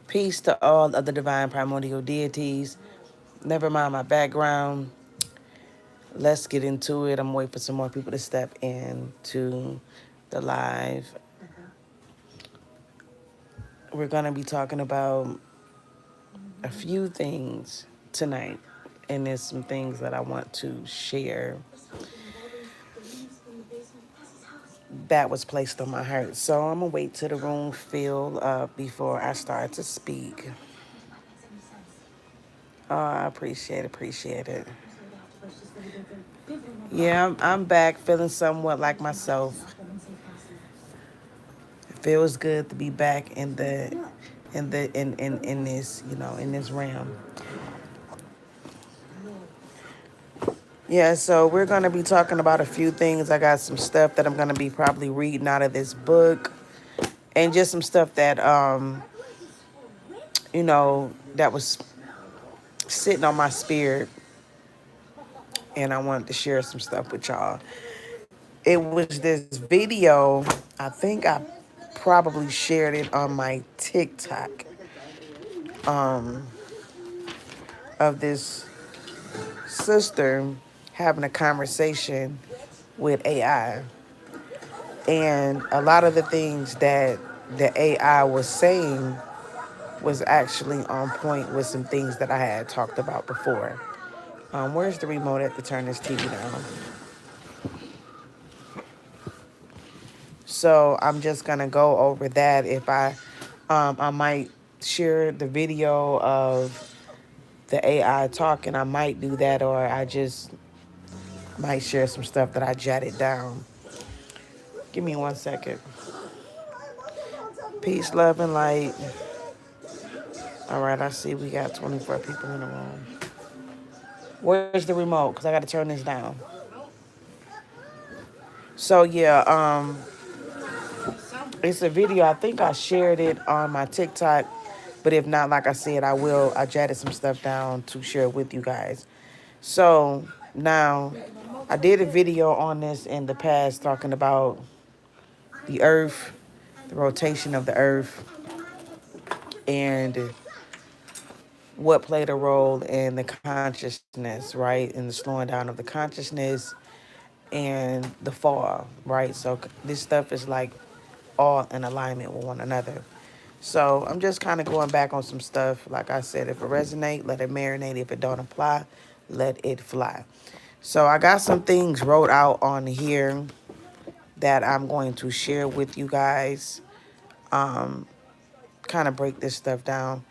Peace to all of the divine primordial deities. Never mind my background. Let's get into it. I'm waiting for some more people to step into the live. We're going to be talking about a few things tonight. And there's some things that I want to share that was placed on my heart. So I'm going to wait till the room fill up before I start to speak. Oh, I appreciate it. Yeah, I'm back feeling somewhat like myself. It feels good to be back in this, in this realm. Yeah, so we're gonna be talking about a few things. I got some stuff that I'm gonna be probably reading out of this book, and just some stuff that that was sitting on my spirit, and I wanted to share some stuff with y'all. It was this video. I think I probably shared it on my TikTok. Of this sister having a conversation with AI. And a lot of the things that the AI was saying was actually on point with some things that I had talked about before. Where's the remote at to turn this TV down? So I'm just gonna go over that. If I might share the video of the AI talking. I might do that, or I just might share some stuff that I jotted down. Give me 1 second. Peace, love, and light. All right, I see we got 24 people in the room. Where's the remote? Because I got to turn this down. So, yeah, it's a video. I think I shared it on my TikTok. But if not, like I said, I jotted some stuff down to share with you guys. So, now, I did a video on this in the past talking about the earth, the rotation of the earth, and what played a role in the consciousness, right? In the slowing down of the consciousness and the fall, right? So this stuff is like all in alignment with one another. So I'm just kind of going back on some stuff. Like I said, if it resonate, let it marinate. If it don't apply, let it fly. So I got some things wrote out on here that I'm going to share with you guys. Kind of break this stuff down.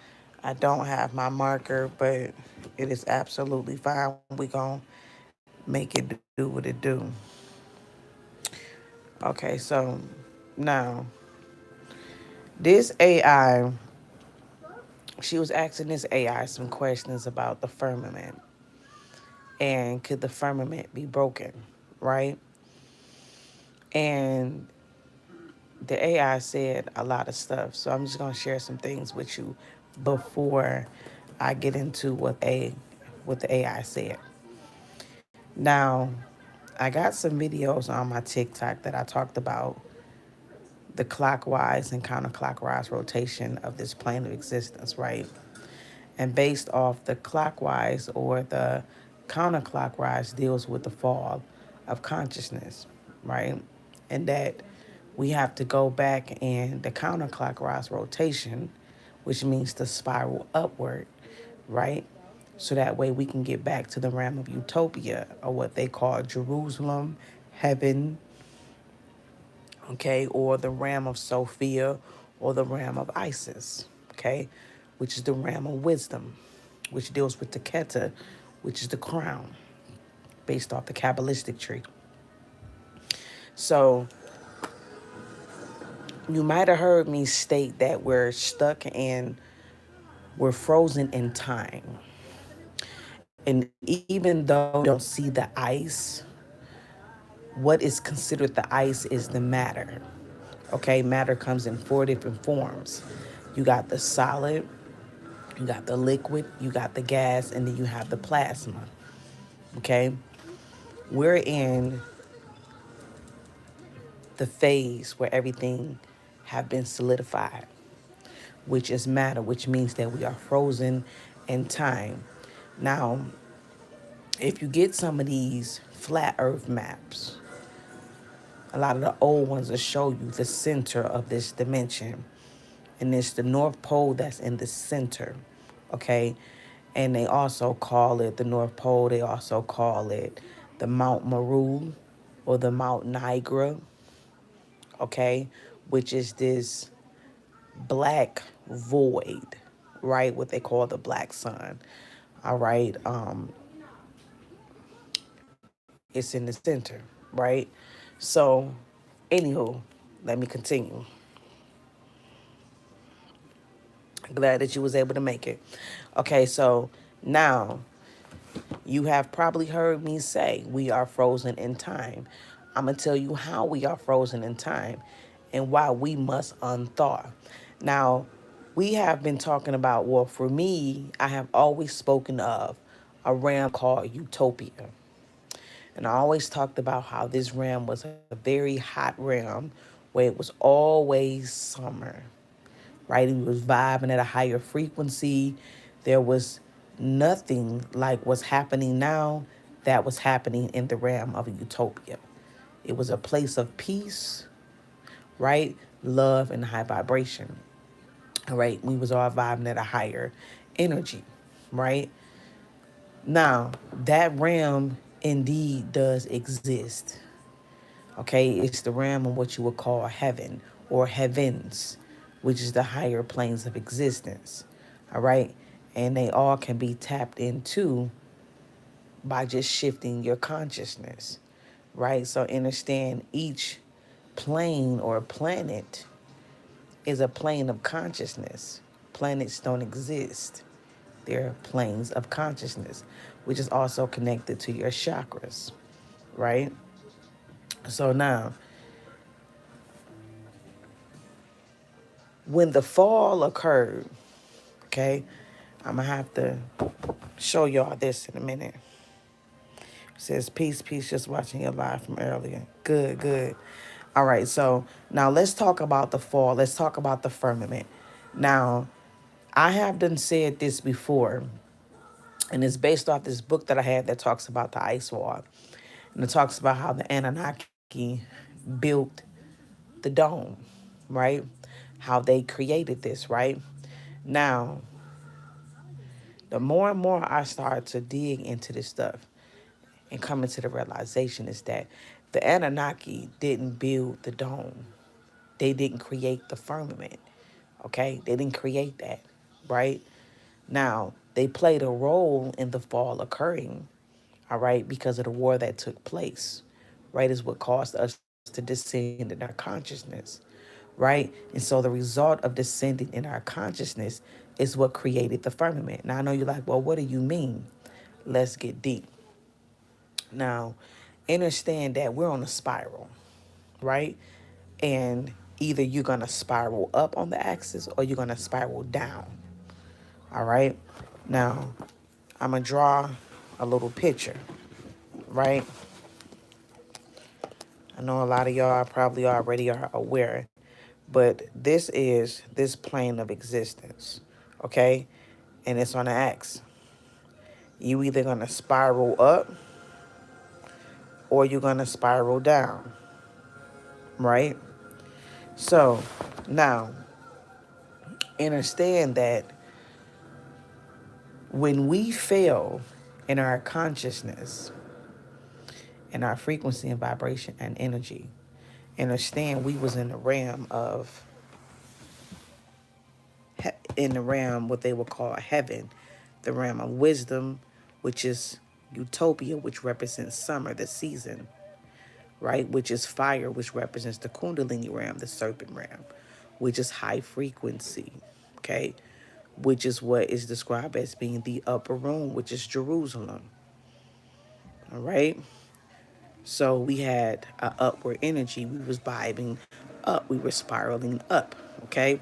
I don't have my marker, but it is absolutely fine. We gonna make it do what it do. Okay, so now this AI, she was asking this AI some questions about the firmament and could the firmament be broken, right? And the AI said a lot of stuff. So I'm just gonna share some things with you before I get into what the AI said. Now, I got some videos on my TikTok that I talked about the clockwise and counterclockwise rotation of this plane of existence, right? And based off the clockwise or the counterclockwise deals with the fall of consciousness, right? And that we have to go back in the counterclockwise rotation, which means to spiral upward, right? So that way we can get back to the realm of utopia, or what they call Jerusalem, heaven, okay, or the realm of Sophia, or the realm of Isis, okay, which is the realm of wisdom, which deals with the Keta, which is the crown, based off the Kabbalistic tree. So you might have heard me state that we're frozen in time. And even though you don't see the ice, What is considered the ice is the matter. Okay, matter comes in four different forms. You got the solid, you got the liquid, you got the gas, and then you have the plasma. Okay, we're in the phase where everything have been solidified, which is matter, which means that we are frozen in time. Now, if you get some of these flat earth maps, a lot of the old ones will show you the center of this dimension. And it's the North Pole that's in the center, okay? And they also call it the North Pole. They also call it the Mount Meru or the Mount Niagara, okay? Which is this black void, right? What they call the black sun, all right? It's in the center, right? So, anywho, let me continue. Glad that you was able to make it. Okay, so now you have probably heard me say we are frozen in time. I'm going to tell you how we are frozen in time and why we must unthaw. Now, we have been talking about, well, for me, I have always spoken of a realm called Utopia. And I always talked about how this realm was a very hot realm where it was always summer, right? It was vibing at a higher frequency. There was nothing like what's happening now that was happening in the realm of a utopia. It was a place of peace, right? Love and high vibration. All right. We was all vibing at a higher energy, right? Now, that realm indeed does exist. Okay, it's the realm of what you would call heaven or heavens, which is the higher planes of existence. All right, and they all can be tapped into by just shifting your consciousness, right? So understand each plane or planet is a plane of consciousness. Planets don't exist. They're planes of consciousness, which is also connected to your chakras, right? So now, when the fall occurred, okay, I'm gonna have to show y'all this in a minute. It says peace, peace, just watching your live from earlier. Good, good. All right, so now let's talk about the fall. Let's talk about the firmament. Now, I have done said this before, and it's based off this book that I had that talks about the ice wall. And it talks about how the Anunnaki built the dome, right? How they created this, right? Now, the more and more I start to dig into this stuff and come into the realization is that the Anunnaki didn't build the dome. They didn't create the firmament. Okay? They didn't create that, right? Now, they played a role in the fall occurring, all right, because of the war that took place, right, is what caused us to descend in our consciousness, right? And so the result of descending in our consciousness is what created the firmament. Now, I know you're like, well, what do you mean? Let's get deep. Now, understand that we're on a spiral, right? And either you're going to spiral up on the axis or you're going to spiral down, all right? Now, I'm going to draw a little picture, right? I know a lot of y'all probably already are aware, but this is this plane of existence, okay? And it's on an X. You either gonna spiral up or you're gonna spiral down, right? So now understand that when we fail in our consciousness, in our frequency and vibration and energy, understand we was in the realm of in the realm what they would call heaven, the realm of wisdom, which is utopia, which represents summer, the season, right? Which is fire, which represents the kundalini realm, the serpent realm, which is high frequency, okay? Which is what is described as being the upper room, which is Jerusalem, all right? So we had a upward energy. We was vibing up. We were spiraling up. Okay.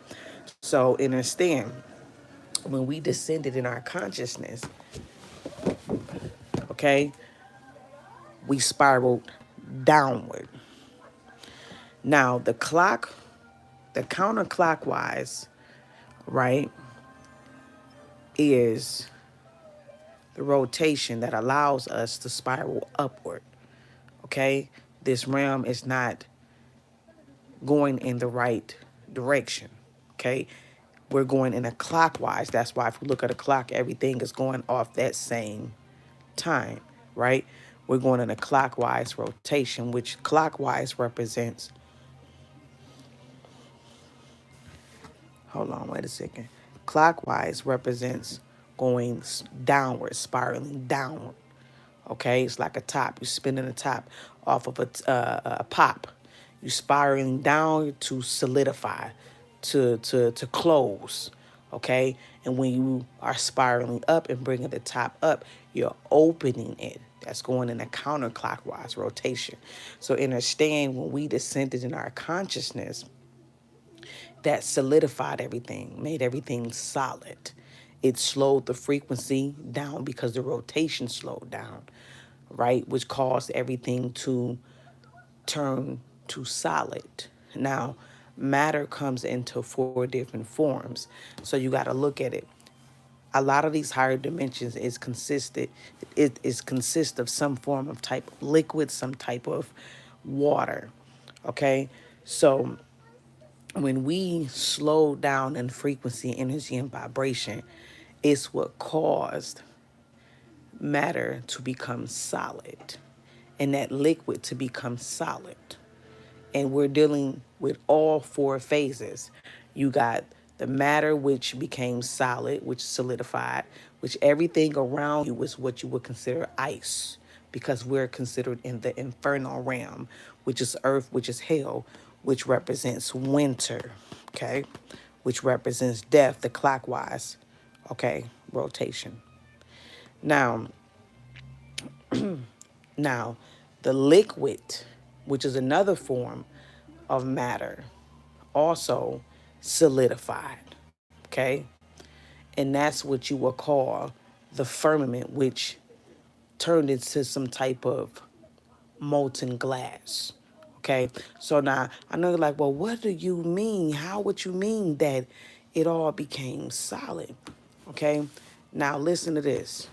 So understand, when we descended in our consciousness, okay, we spiraled downward. Now the counterclockwise, right, is the rotation that allows us to spiral upward. Okay, this realm is not going in the right direction. Okay, we're going in a clockwise. That's why if we look at a clock, everything is going off that same time, right? We're going in a clockwise rotation, which clockwise represents, hold on, wait a second. Clockwise represents going downward, spiraling downward. Okay, it's like a top. You're spinning a top off of a pop. You're spiraling down to solidify, to close. Okay, and when you are spiraling up and bringing the top up, you're opening it. That's going in a counterclockwise rotation. So understand, when we descended in our consciousness, that solidified everything, made everything solid. It slowed the frequency down because the rotation slowed down, right? Which caused everything to turn to solid. Now, matter comes into four different forms. So you got to look at it. A lot of these higher dimensions it consist of some form of type of liquid, some type of water. Okay? So when we slow down in frequency, energy, and vibration, it's what caused matter to become solid and that liquid to become solid. And we're dealing with all four phases. You got the matter, which became solid, which solidified, which everything around you was what you would consider ice, because we're considered in the infernal realm, which is earth, which is hell, which represents winter, okay, which represents death, the clockwise, okay, rotation. Now, now, the liquid, which is another form of matter, also solidified, okay? And that's what you will call the firmament, which turned into some type of molten glass, okay? So now, I know you're like, well, what do you mean? How would you mean that it all became solid, okay? Now, listen to this.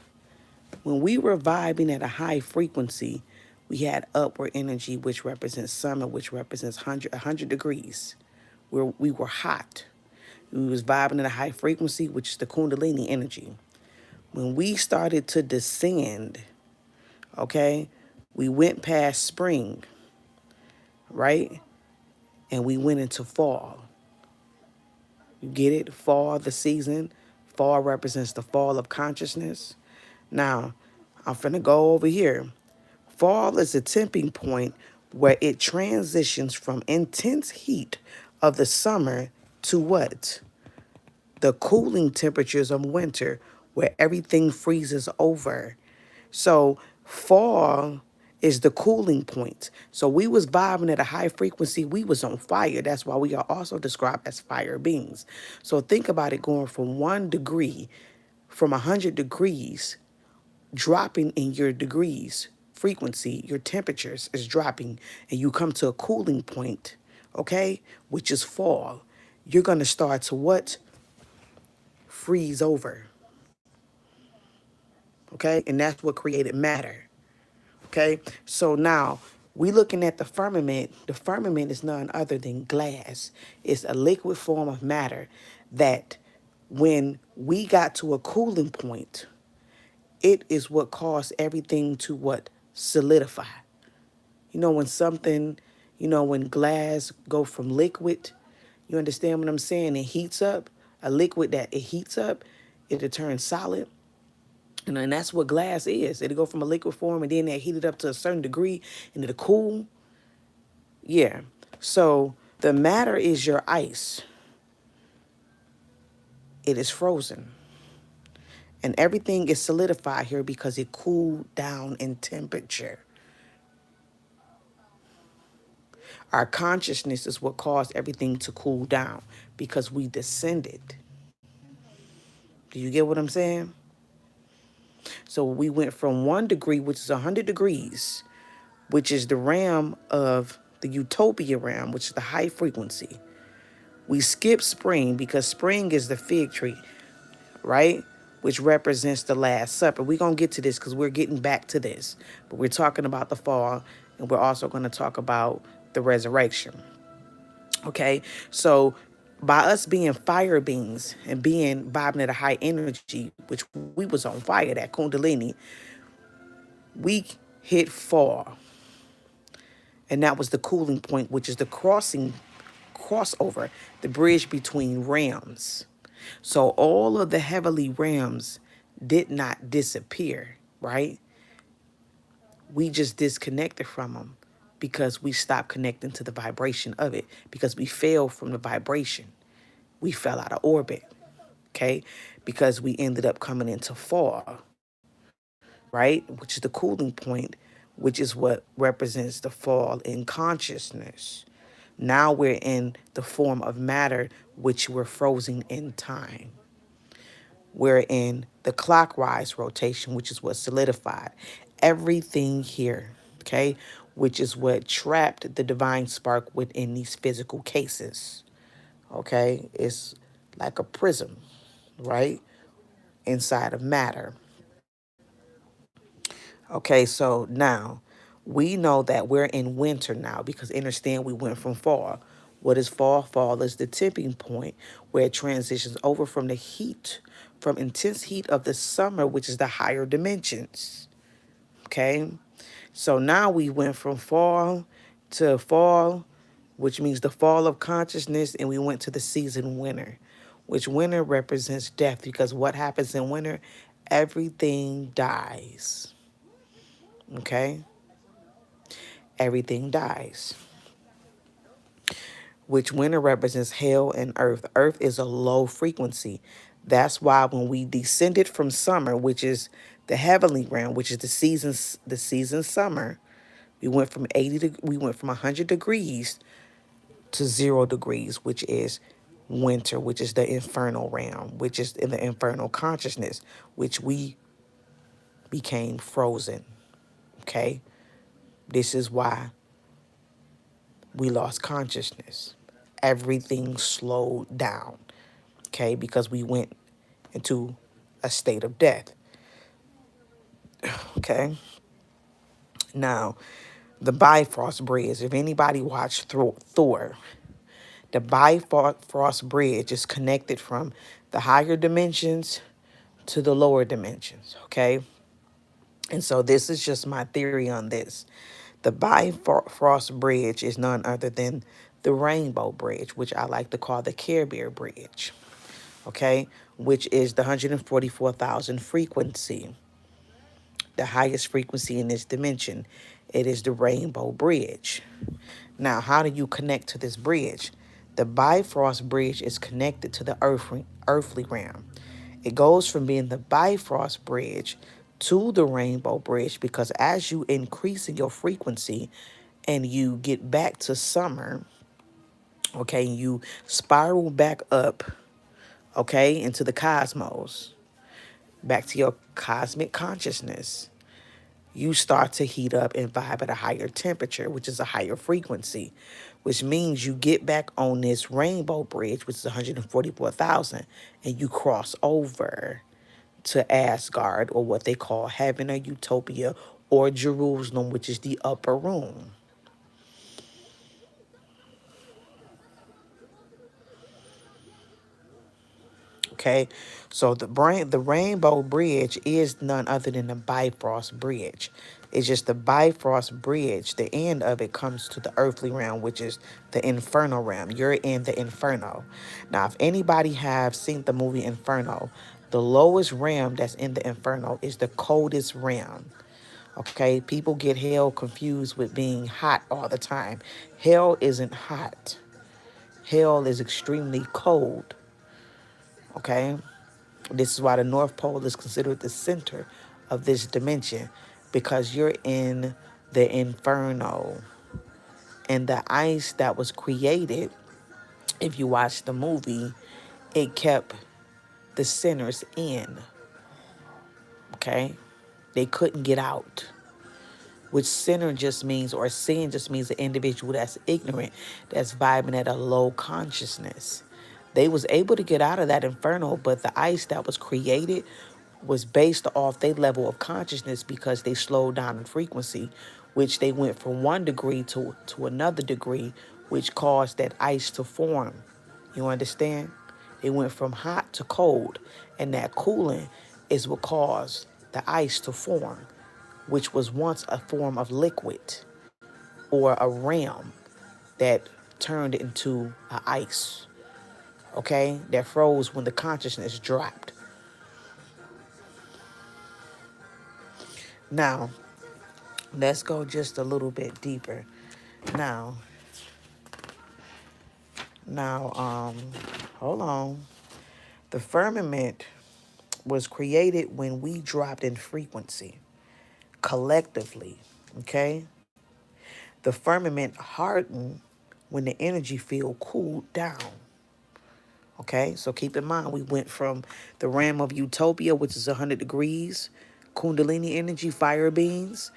When we were vibing at a high frequency, we had upward energy, which represents summer, which represents 100 degrees. We were hot. We was vibing at a high frequency, which is the Kundalini energy. When we started to descend, okay, we went past spring, right? And we went into fall. You get it? Fall, the season. Fall represents the fall of consciousness. Now, I'm finna go over here. Fall is a tipping point where it transitions from intense heat of the summer to what? The cooling temperatures of winter, where everything freezes over. So fall is the cooling point. So we was vibing at a high frequency. We was on fire. That's why we are also described as fire beings. So think about it, going from 1 degree, from 100 degrees, dropping in your degrees frequency, your temperatures is dropping, and you come to a cooling point, okay, which is fall. You're going to start to what? Freeze over, okay? And that's what created matter, okay? So now we looking at the firmament. The firmament is none other than glass. It's a liquid form of matter that when we got to a cooling point, it is what caused everything to what? Solidify. You know, when something, when glass go from liquid, you understand what I'm saying? It heats up. A liquid that it heats up, it'll turn solid. And that's what glass is. It'll go from a liquid form and then they heat it up to a certain degree and it'll cool. Yeah. So the matter is your ice. It is frozen. And everything is solidified here because it cooled down in temperature. Our consciousness is what caused everything to cool down because we descended. Do you get what I'm saying? So we went from 1 degree, which is 100 degrees, which is the realm of the utopia realm, which is the high frequency. We skip spring because spring is the fig tree, right? Which represents the Last Supper. We're going to get to this because we're getting back to this. But we're talking about the fall, and we're also going to talk about the resurrection. Okay? So by us being fire beings and being vibing at a high energy, which we was on fire, that kundalini, we hit fall. And that was the cooling point, which is the crossover, the bridge between realms. So all of the heavenly realms did not disappear, right? We just disconnected from them because we stopped connecting to the vibration of it, because we fell from the vibration. We fell out of orbit, okay? Because we ended up coming into fall, right? Which is the cooling point, which is what represents the fall in consciousness. Now we're in the form of matter, which we're frozen in time. We're in the clockwise rotation, which is what solidified everything here, okay? Which is what trapped the divine spark within these physical cases, okay? It's like a prism, right? Inside of matter. Okay, so now we know that we're in winter now because understand we went from fall. What is fall? Fall is the tipping point where it transitions over from the heat, from intense heat of the summer, which is the higher dimensions. Okay, so now we went from fall to fall, which means the fall of consciousness, and we went to the season winter, which winter represents death because what happens in winter? Everything dies. Okay? Everything dies. Which winter represents hell and earth. Earth is a low frequency. That's why when we descended from summer, which is the heavenly realm, which is the season summer, we went from 100 degrees to 0 degrees, which is winter, which is the infernal realm, which is in the infernal consciousness, which we became frozen. Okay? This is why we lost consciousness. Everything slowed down, okay, because we went into a state of death, okay? Now, the Bifrost Bridge, if anybody watched Thor, the Bifrost Bridge is connected from the higher dimensions to the lower dimensions, okay? And so this is just my theory on this. The Bifrost Bridge is none other than the Rainbow Bridge, which I like to call the Care Bear Bridge, okay? Which is the 144,000 frequency, the highest frequency in this dimension. It is the Rainbow Bridge. Now, how do you connect to this bridge? The Bifrost Bridge is connected to the earthly realm. It goes from being the Bifrost Bridge to the Rainbow Bridge because as you increase in your frequency and you get back to summer, okay, you spiral back up, okay, into the cosmos, back to your cosmic consciousness, you start to heat up and vibe at a higher temperature, which is a higher frequency, which means you get back on this rainbow bridge, which is 144,000, and you cross over to Asgard, or what they call heaven or utopia, or Jerusalem, which is the upper room. Okay, so the Rainbow Bridge is none other than the Bifrost Bridge. It's just the Bifrost Bridge. The end of it comes to the earthly realm, which is the infernal realm. You're in the Inferno. Now, if anybody have seen the movie Inferno, the lowest realm that's in the Inferno is the coldest realm. Okay, people get hell confused with being hot all the time. Hell isn't hot. Hell is extremely cold. Okay. This is why the North Pole is considered the center of this dimension, because you're in the inferno. And the ice that was created, if you watch the movie, it kept the sinners in, okay? They couldn't get out, which sinner just means, or sin just means an individual that's ignorant, that's vibing at a low consciousness. They was able to get out of that inferno, but the ice that was created was based off their level of consciousness because they slowed down in frequency, which they went from 1 degree to another degree, which caused that ice to form. You understand? It went from hot to cold, and that cooling is what caused the ice to form, which was once a form of liquid or a ram that turned into a ice, okay? That froze when the consciousness dropped. Now, let's go just a little bit deeper. Now, now, hold on. The firmament was created when we dropped in frequency collectively, okay? The firmament hardened when the energy field cooled down. Okay, so keep in mind, we went from the realm of utopia, which is 100 degrees, kundalini energy, fire beings,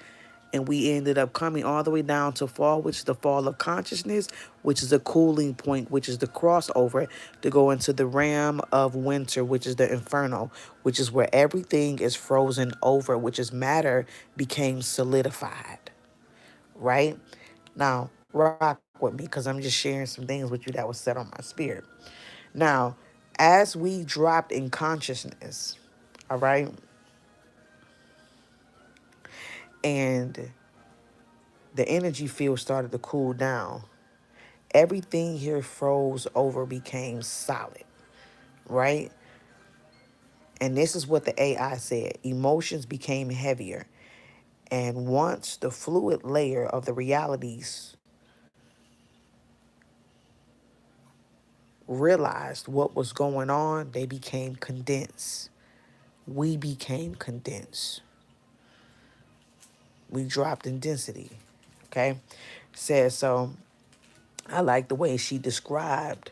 and we ended up coming all the way down to fall, which is the fall of consciousness, which is a cooling point, which is the crossover to go into the realm of winter, which is the inferno, which is where everything is frozen over, which is matter became solidified, right? Now, rock with me because I'm just sharing some things with you that was set on my spirit. Now, as we dropped in consciousness, all right, and the energy field started to cool down, everything here froze over, became solid, right? And this is what the AI said. Emotions became heavier. And once the fluid layer of the realities realized what was going on, they became condensed. We became condensed. We dropped in density. Okay? Says so. I like the way she described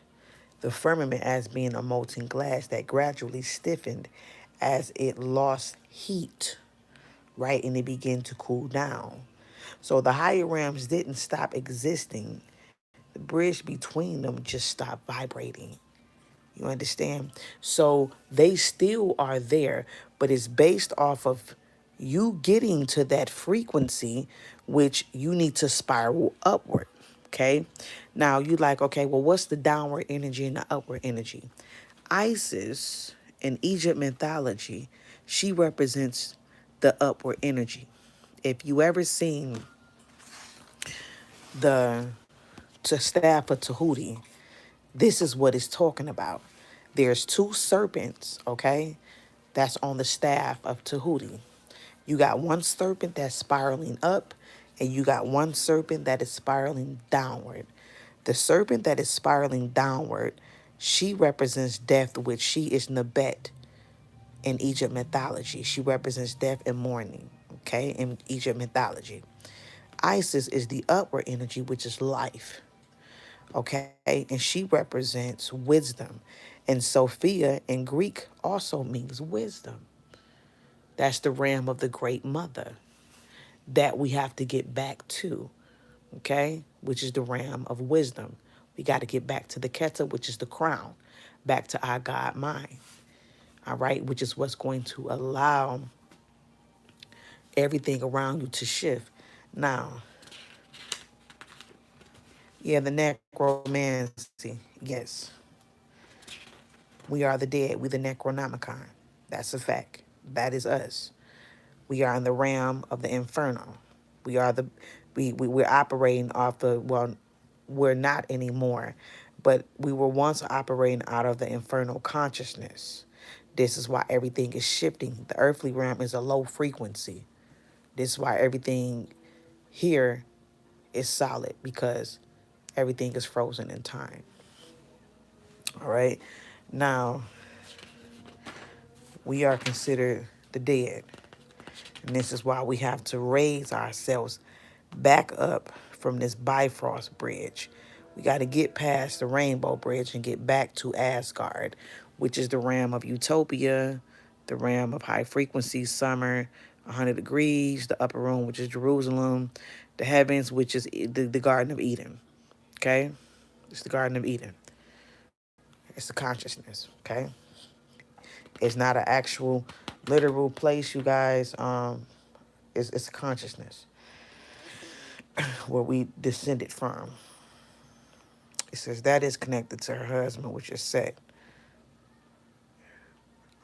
the firmament as being a molten glass that gradually stiffened as it lost heat, right? And it began to cool down. So the higher realms didn't stop existing. The bridge between them just stopped vibrating. You understand? So they still are there, but it's based off of you getting to that frequency, which you need to spiral upward. Okay. Now you like, okay, well, what's the downward energy and the upward energy? Isis in Egypt mythology, she represents the upward energy. If you ever seen the staff of Tahuti, this is what it's talking about. There's two serpents, okay, that's on the staff of Tahuti. You got one serpent that's spiraling up, and you got one serpent that is spiraling downward. The serpent that is spiraling downward, she represents death, which she is Nebet in Egypt mythology. She represents death and mourning, okay, in Egypt mythology. Isis is the upward energy, which is life, okay, and she represents wisdom. And Sophia in Greek also means wisdom. That's the realm of the great mother that we have to get back to, okay, which is the realm of wisdom. We got to get back to the Keta, which is the crown, back to our God mind, all right, which is what's going to allow everything around you to shift. Now, yeah, the necromancy, yes. We are the dead. We the Necronomicon. That's a fact. That is us. We are in the realm of the Inferno. We are the we're operating off the, well, we're not anymore, but we were once operating out of the infernal consciousness. This is why everything is shifting. The earthly realm is a low frequency. This is why everything here is solid, because everything is frozen in time. All right. Now, we are considered the dead. And this is why we have to raise ourselves back up from this Bifrost bridge. We got to get past the Rainbow Bridge and get back to Asgard, which is the realm of Utopia, the realm of high frequency, summer, 100 degrees, the upper room, which is Jerusalem, the heavens, which is the Garden of Eden. Okay? It's the Garden of Eden. It's the consciousness. Okay? It's not an actual literal place, you guys. It's a consciousness where we descended from. It says that is connected to her husband, which is Set.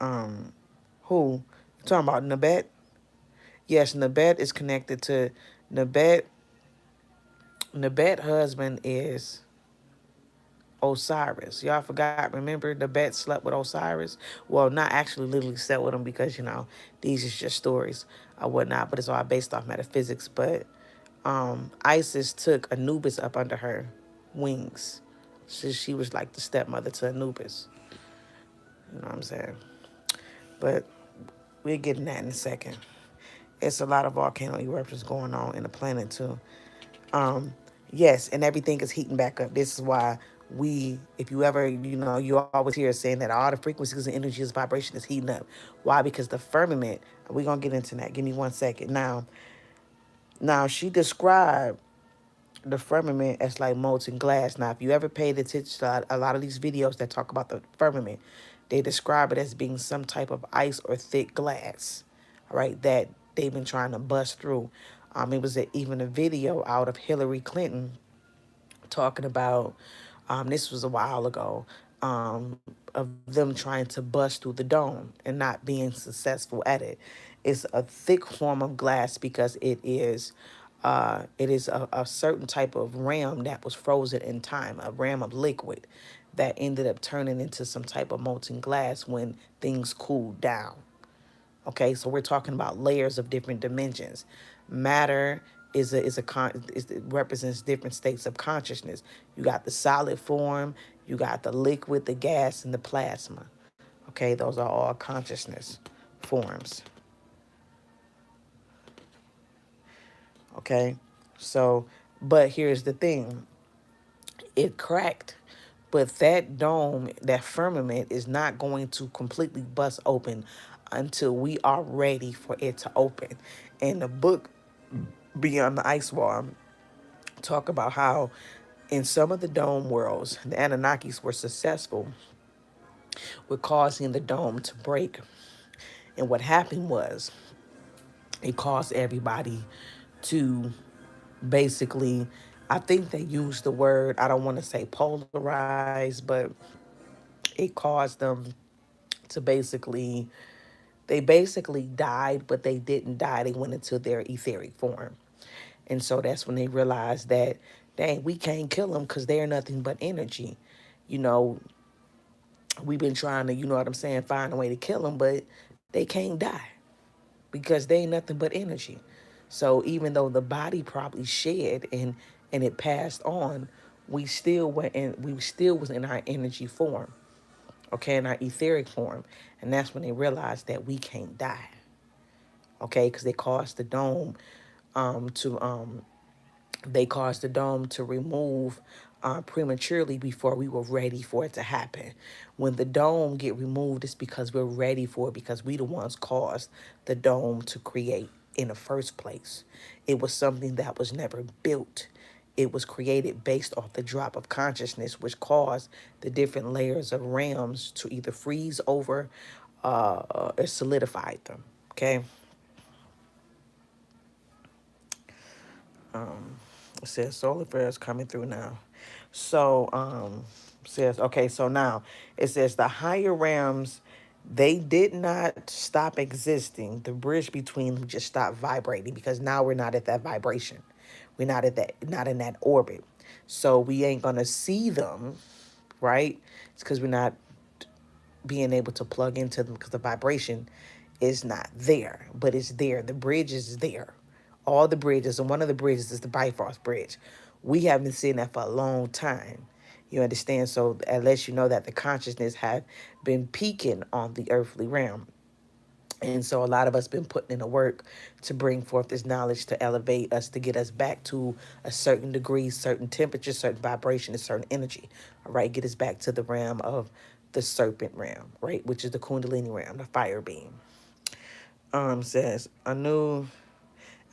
Who? You talking about Nabet? Yes, Nabet is connected to Nabet. Nabet husband is Osiris. Y'all forgot, remember Nabet slept with Osiris? Well, not actually literally slept with him because, these is just stories or whatnot, but it's all based off metaphysics. But Isis took Anubis up under her wings. So she was like the stepmother to Anubis. You know what I'm saying? But we'll get in that in a second. It's a lot of volcano eruptions going on in the planet too. Yes, and everything is heating back up. This is why if you ever, you always hear saying that all the frequencies and energies, vibration is heating up. Why? Because the firmament, we're going to get into that. Give me 1 second. Now she described the firmament as like molten glass. Now, if you ever paid attention to a lot of these videos that talk about the firmament, they describe it as being some type of ice or thick glass, all right, that they've been trying to bust through. It was even a video out of Hillary Clinton talking about, this was a while ago, of them trying to bust through the dome and not being successful at it. It's a thick form of glass because it is a certain type of ram that was frozen in time, a ram of liquid that ended up turning into some type of molten glass when things cooled down. Okay, so we're talking about layers of different dimensions. Matter it represents different states of consciousness. You got the solid form, you got the liquid, the gas, and the plasma. Okay, those are all consciousness forms. Okay, so, but here's the thing. It cracked, but that dome, that firmament is not going to completely bust open until we are ready for it to open. And the book Beyond the Ice Wall talk about how in some of the dome worlds, the Anunnakis were successful with causing the dome to break. And what happened was it caused everybody to basically, I think they used the word, I don't want to say polarize, but it caused them to they basically died, but they didn't die. They went into their etheric form. And so that's when they realized that, dang, we can't kill them because they're nothing but energy. You know, we've been trying to, you know what I'm saying, find a way to kill them, but they can't die because they ain't nothing but energy. So even though the body probably shed and it passed on, we still was in our energy form, okay, in our etheric form. And that's when they realized that we can't die, okay, because to they caused the dome to remove prematurely before we were ready for it to happen. When the dome get removed, it's because we're ready for it, because we the ones caused the dome to create in the first place. It was something that was never built. It was created based off the drop of consciousness, which caused the different layers of realms to either freeze over or solidified them. Okay. It says solar flares coming through now. So says, okay, so now it says the higher realms, they did not stop existing. The bridge between them just stopped vibrating because now we're not at that vibration. We're not in that orbit. So we ain't gonna see them, right? It's because we're not being able to plug into them because the vibration is not there, but it's there. The bridge is there. All the bridges, and one of the bridges is the Bifrost Bridge. We have been seeing that for a long time. You understand? So that lets you know that the consciousness have been peaking on the earthly realm. And so a lot of us been putting in the work to bring forth this knowledge to elevate us, to get us back to a certain degree, certain temperature, certain vibration, and certain energy. All right, get us back to the realm of the serpent realm, right, which is the Kundalini realm, the fire beam. Says a new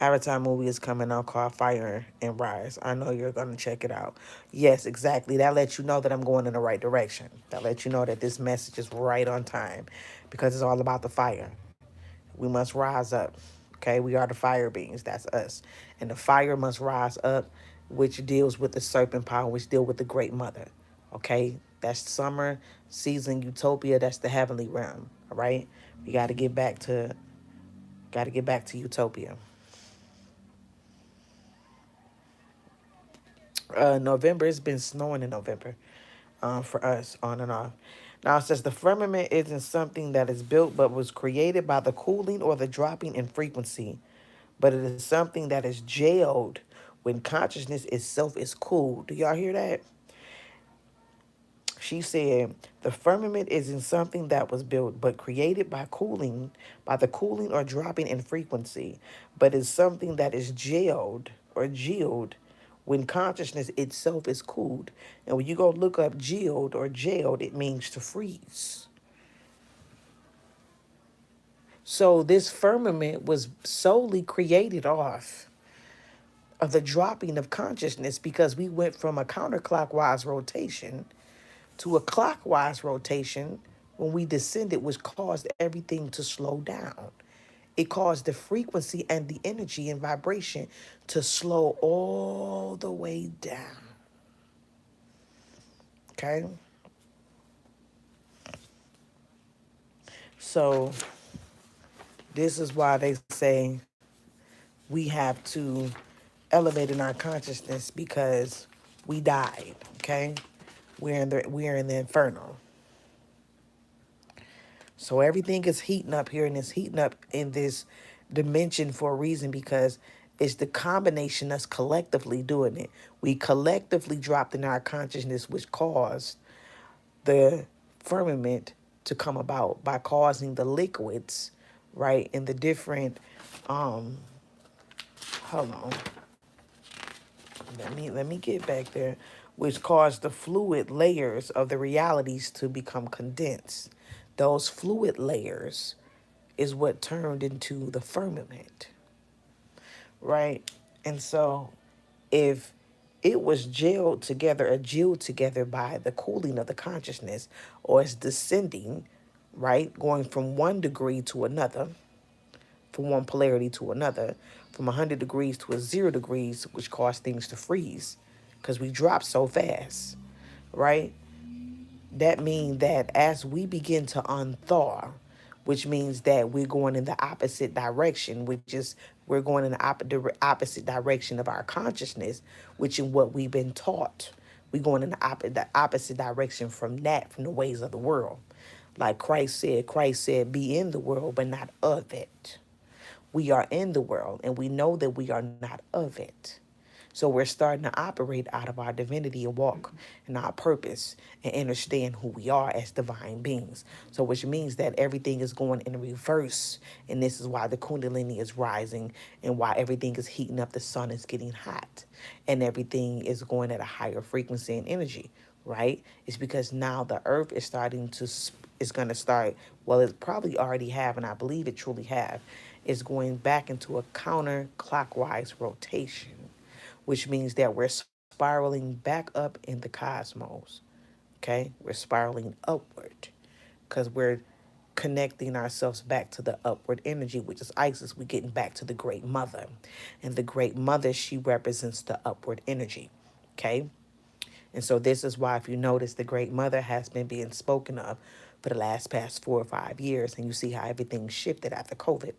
Avatar movie is coming out called Fire and Rise. I know you're gonna check it out. Yes, exactly. That lets you know that I'm going in the right direction. That lets you know that this message is right on time, because it's all about the fire. We must rise up. Okay, we are the fire beings. That's us. And the fire must rise up, which deals with the serpent power, which deal with the great mother. Okay, that's summer season utopia. That's the heavenly realm. All right, we got to get back to utopia. November. It's been snowing in November, for us, on and off. Now it says the firmament isn't something that is built but was created by the cooling or the dropping in frequency, but it is something that is jailed when consciousness itself is cooled. Do y'all hear that? She said the firmament isn't something that was built but created by cooling, by the cooling or dropping in frequency, but is something that is jailed or geode when consciousness itself is cooled. And when you go look up geode or jailed, it means to freeze. So this firmament was solely created off of the dropping of consciousness, because we went from a counterclockwise rotation to a clockwise rotation when we descended, which caused everything to slow down. It caused the frequency and the energy and vibration to slow all the way down. Okay? So, this is why they say we have to elevate in our consciousness, because we died. Okay? We're in the inferno. So everything is heating up here, and it's heating up in this dimension for a reason, because it's the combination us collectively doing it. We collectively dropped in our consciousness, which caused the firmament to come about by causing the liquids, right? And the different, um, hold on, let me get back there, which caused the fluid layers of the realities to become condensed. Those fluid layers is what turned into the firmament, right? And so if it was gelled together by the cooling of the consciousness, or it's descending, right? Going from one degree to another, from one polarity to another, from 100 degrees to a 0 degrees, which caused things to freeze because we dropped so fast, right? That means that as we begin to unthaw, which means that we're going in the opposite direction, which is we're going in the opposite direction of our consciousness, which is what we've been taught. We're going in the opposite direction from that, from the ways of the world. Like Christ said, be in the world, but not of it. We are in the world, and we know that we are not of it. So we're starting to operate out of our divinity and walk in our purpose and understand who we are as divine beings. So which means that everything is going in reverse. And this is why the Kundalini is rising, and why everything is heating up. The sun is getting hot, and everything is going at a higher frequency and energy, right? It's because now the earth is starting to, it's going to start, well, it's probably already have, and I believe it truly have, is going back into a counterclockwise rotation, which means that we're spiraling back up in the cosmos. Okay? We're spiraling upward because we're connecting ourselves back to the upward energy, which is Isis. We're getting back to the Great Mother. And the Great Mother, she represents the upward energy. Okay? And so this is why, if you notice, the Great Mother has been being spoken of for the past 4 or 5 years. And you see how everything shifted after COVID.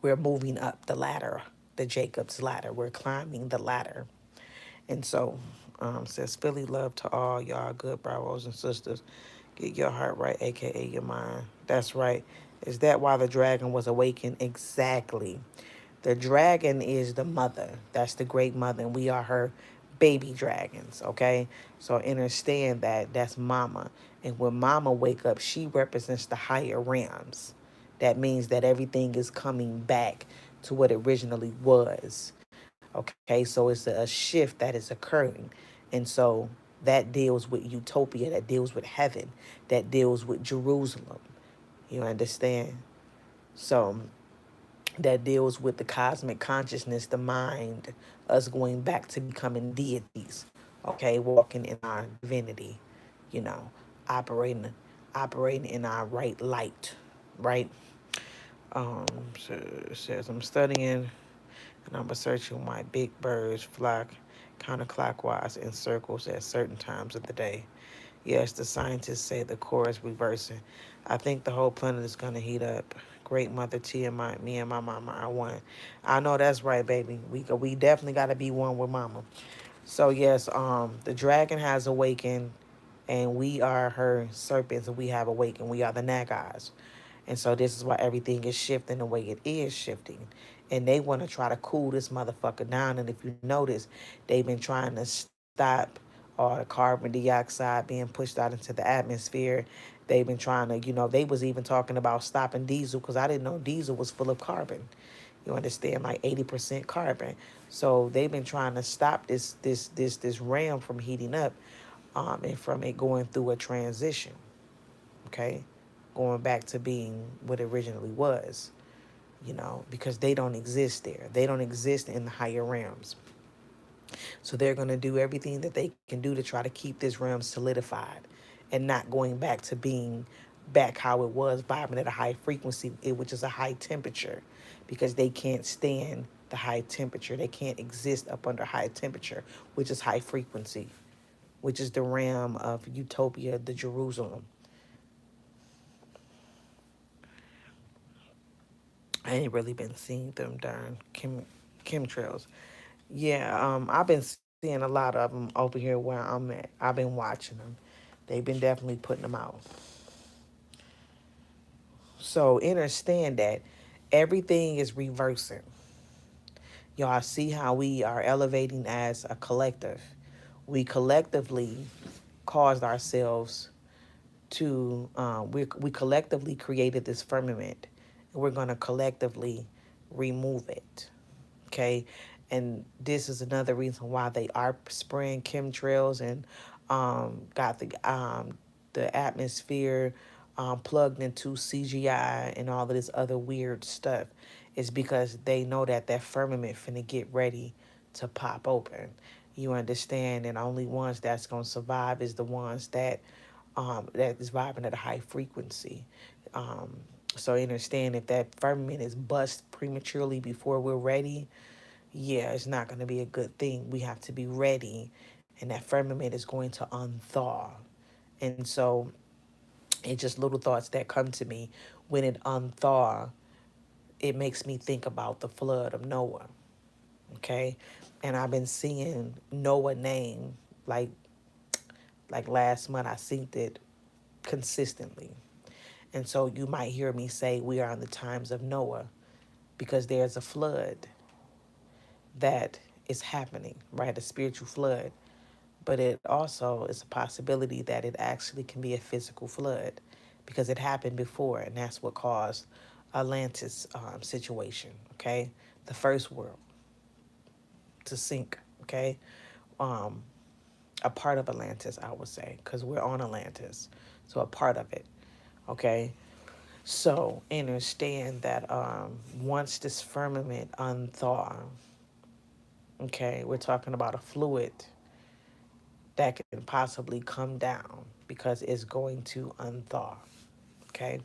We're moving up the ladder, the Jacob's ladder. We're climbing the ladder. And so, says Philly love to all y'all good bravos and sisters. Get your heart right, aka your mind. That's right. Is that why the dragon was awakened? Exactly. The dragon is the mother. That's the great mother, and we are her baby dragons, okay? So understand that that's mama. And when mama wake up, she represents the higher realms. That means that everything is coming back to what it originally was. Okay, so it's a shift that is occurring. And so that deals with utopia, that deals with heaven, that deals with Jerusalem. You understand? So that deals with the cosmic consciousness, the mind, us going back to becoming deities, okay, walking in our divinity, you know, operating operating in our right light, right? So it says I'm studying and I'm researching why big birds fly counterclockwise in circles at certain times of the day. Yes, the scientists say the core is reversing. I think the whole planet is going to heat up. Great Mother T and me and my mama are one. I know that's right, baby. We definitely got to be one with mama. So yes, the dragon has awakened, and we are her serpents, and we have awakened. We are the Nagais. And so this is why everything is shifting the way it is shifting. And they want to try to cool this motherfucker down. And if you notice, they've been trying to stop all the carbon dioxide being pushed out into the atmosphere. They've been trying to, they was even talking about stopping diesel because I didn't know diesel was full of carbon. You understand, like 80% carbon. So they've been trying to stop this ram from heating up, and from it going through a transition. Okay, going back to being what it originally was. Because they don't exist there. They don't exist in the higher realms. So they're going to do everything that they can do to try to keep this realm solidified and not going back to being back how it was, vibing at a high frequency, which is a high temperature, because they can't stand the high temperature. They can't exist up under high temperature, which is high frequency, which is the realm of utopia, the Jerusalem. I ain't really been seeing them darn chemtrails. Yeah, I've been seeing a lot of them over here where I'm at. I've been watching them. They've been definitely putting them out. So understand that everything is reversing. Y'all see how we are elevating as a collective. We collectively caused ourselves to, we collectively created this firmament, and we're going to collectively remove it. Okay, and this is another reason why they are spraying chemtrails and got the atmosphere plugged into CGI and all of this other weird stuff. Is because they know that that firmament finna get ready to pop open. You understand? And only ones that's gonna survive is the ones that is vibing at a high frequency. Um, so understand, if that firmament is bust prematurely before we're ready, yeah, it's not going to be a good thing. We have to be ready, and that firmament is going to unthaw. And so it's just little thoughts that come to me when it unthaw. It makes me think about the flood of Noah. Okay, and I've been seeing Noah name like last month. I synced it consistently. And so you might hear me say we are in the times of Noah because there's a flood that is happening, right? A spiritual flood. But it also is a possibility that it actually can be a physical flood because it happened before, and that's what caused Atlantis situation, okay? The first world to sink, okay? Um, a part of Atlantis, I would say, because we're on Atlantis. So a part of it, okay? So understand that once this firmament unthaw, okay, we're talking about a fluid that can possibly come down because it's going to unthaw, okay?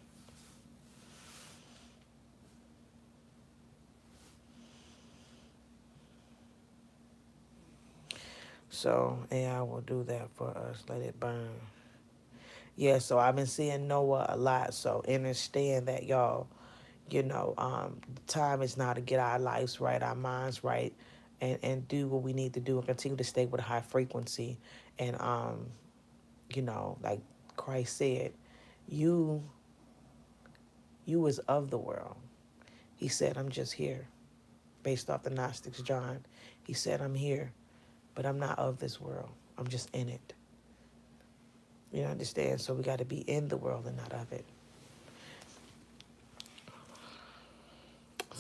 So AI will do that for us. Let it burn. Yeah, so I've been seeing Noah a lot. So understand that, y'all. The time is now to get our lives right, our minds right, and do what we need to do and continue to stay with a high frequency. And like Christ said, you you is of the world. He said, I'm just here. Based off the Gnostics, John. He said, I'm here, but I'm not of this world. I'm just in it. You understand? So we got to be in the world and not of it.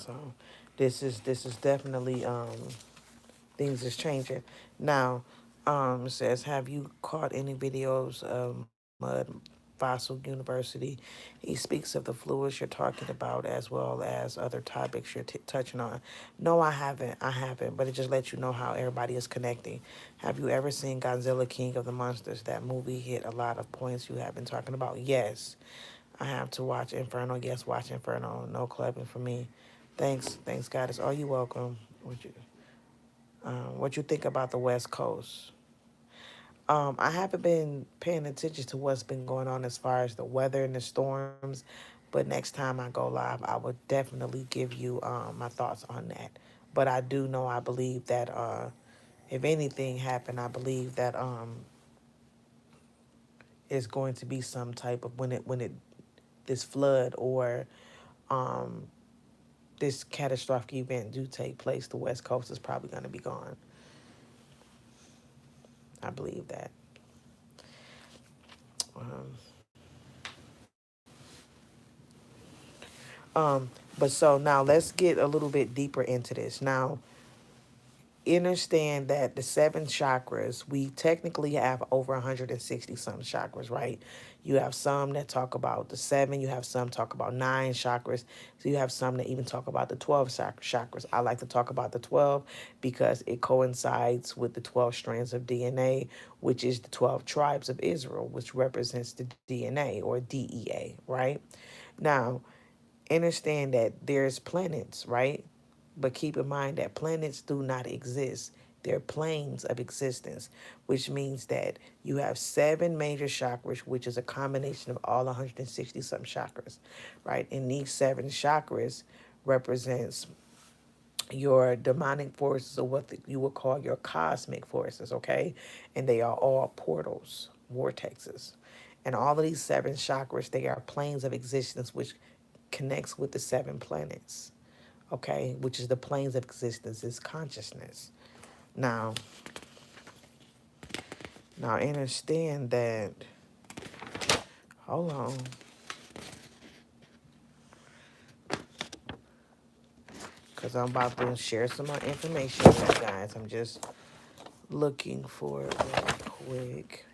So this is definitely things is changing. Now, it says, have you caught any videos of Mud Fossil University? He speaks of the fluids you're talking about as well as other topics you're touching on. No, I haven't. I haven't, but it just lets you know how everybody is connecting. Have you ever seen Godzilla King of the Monsters? That movie hit a lot of points you have been talking about. Yes, I have to watch Inferno. Yes, watch Inferno. No clubbing for me. Thanks, Goddess. Are you welcome? What you think about the West Coast? I haven't been paying attention to what's been going on as far as the weather and the storms, but next time I go live, I would definitely give you my thoughts on that. But I do know, I believe that if anything happened, I believe that it's going to be some type of when it this flood or um, this catastrophic event do take place, the West Coast is probably going to be gone. I believe that. Um, but so now let's get a little bit deeper into this. Now, understand that the seven chakras, we technically have over 160 some chakras, right? You have some that talk about the seven, you have some talk about nine chakras, so you have some that even talk about the 12 chakras. I like to talk about the 12 because it coincides with the 12 strands of DNA, which is the 12 tribes of Israel, which represents the DNA or DEA, right? Now, understand that there's planets, right? But keep in mind that planets do not exist. They're planes of existence, which means that you have seven major chakras, which is a combination of all 160 some chakras, right? And these seven chakras represents your demonic forces or what you would call your cosmic forces, okay? And they are all portals, vortexes. And all of these seven chakras, they are planes of existence which connects with the seven planets, okay? Which is the planes of existence, is consciousness. Now, now understand that, hold on, because I'm about to share some more information with you guys. I'm just looking for it real quick.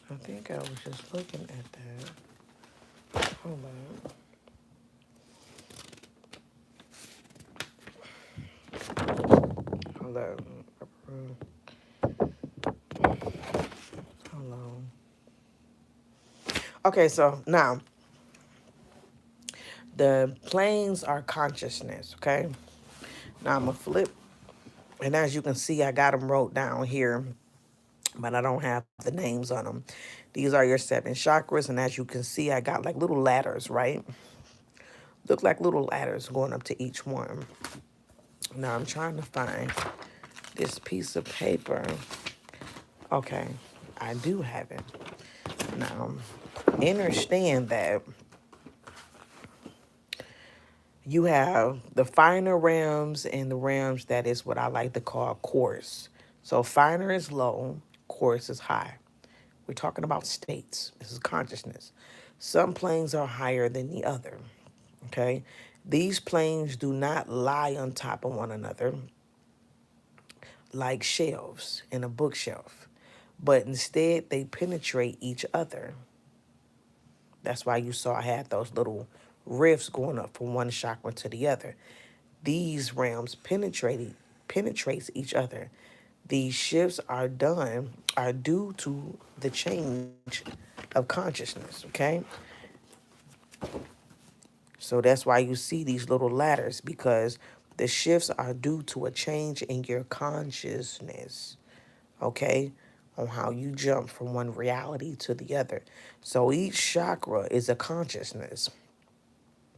I think I was just looking at that. Hold on. Hold on. Hold on. Okay, so now the planes are consciousness, okay? Now I'm going to flip. And as you can see, I got them wrote down here, but I don't have the names on them. These are your seven chakras. And as you can see, I got like little ladders, right? Look like little ladders going up to each one. Now I'm trying to find this piece of paper. Okay, I do have it. Now, understand that you have the finer realms and the realms that is what I like to call coarse. So finer is low, coarse is high. We're talking about states. This is consciousness. Some planes are higher than the other. Okay? These planes do not lie on top of one another like shelves in a bookshelf, but instead they penetrate each other. That's why you saw I had those little rifts going up from one chakra to the other. These realms penetrates each other. These shifts are due to the change of consciousness, okay? So that's why you see these little ladders, because the shifts are due to a change in your consciousness, okay? On how you jump from one reality to the other. So each chakra is a consciousness,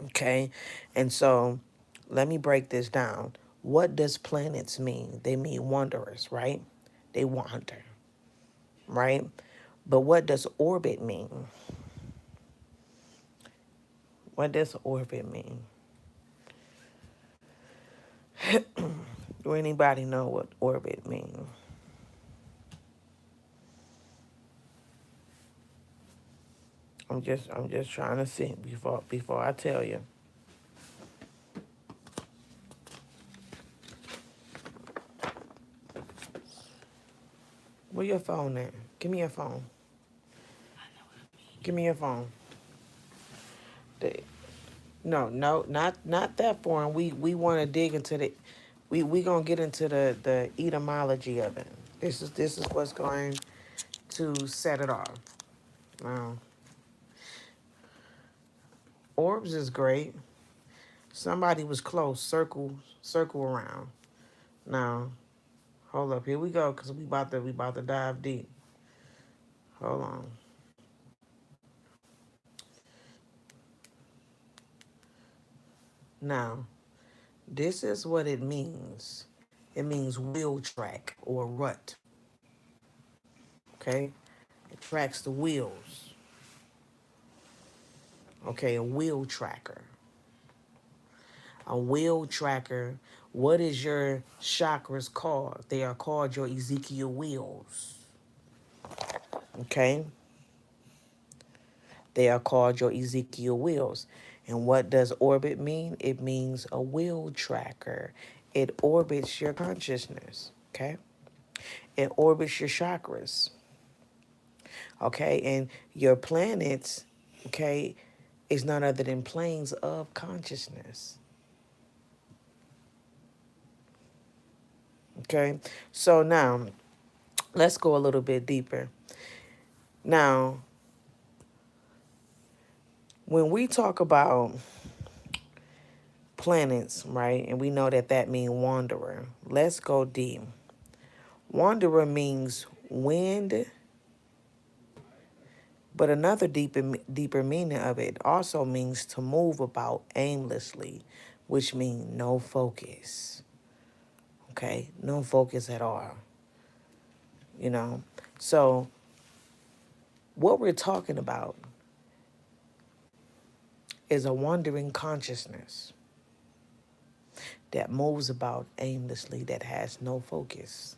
okay? And so let me break this down. What does planets mean? They mean wanderers, right? They wander, right? But what does orbit mean? What does orbit mean? Do anybody know what orbit means? I'm just trying to see before I tell you. Where your phone at? Give me your phone. Give me your phone. The- No, no, not that foreign. We want to dig into the. We gonna get into the etymology of it. This is what's going to set it off. Now, orbs is great. Somebody was close. Circle around. Now, hold up. Here we go, cause we about to dive deep. Hold on. Now, this is what it means. It means wheel track or rut. Okay, it tracks the wheels. Okay, a wheel tracker. A wheel tracker. What is your chakras called? They are called your Ezekiel wheels. Okay, they are called your Ezekiel wheels. And what does orbit mean? It means a wheel tracker. It orbits your consciousness. Okay, it orbits your chakras. Okay, and your planets. Okay, is none other than planes of consciousness. Okay, so now let's go a little bit deeper. Now, when we talk about planets, right, and we know that that means wanderer, let's go deep. Wanderer means wind, but another deeper meaning of it also means to move about aimlessly, which means no focus. Okay, no focus at all. You know, so what we're talking about is a wandering consciousness that moves about aimlessly, that has no focus.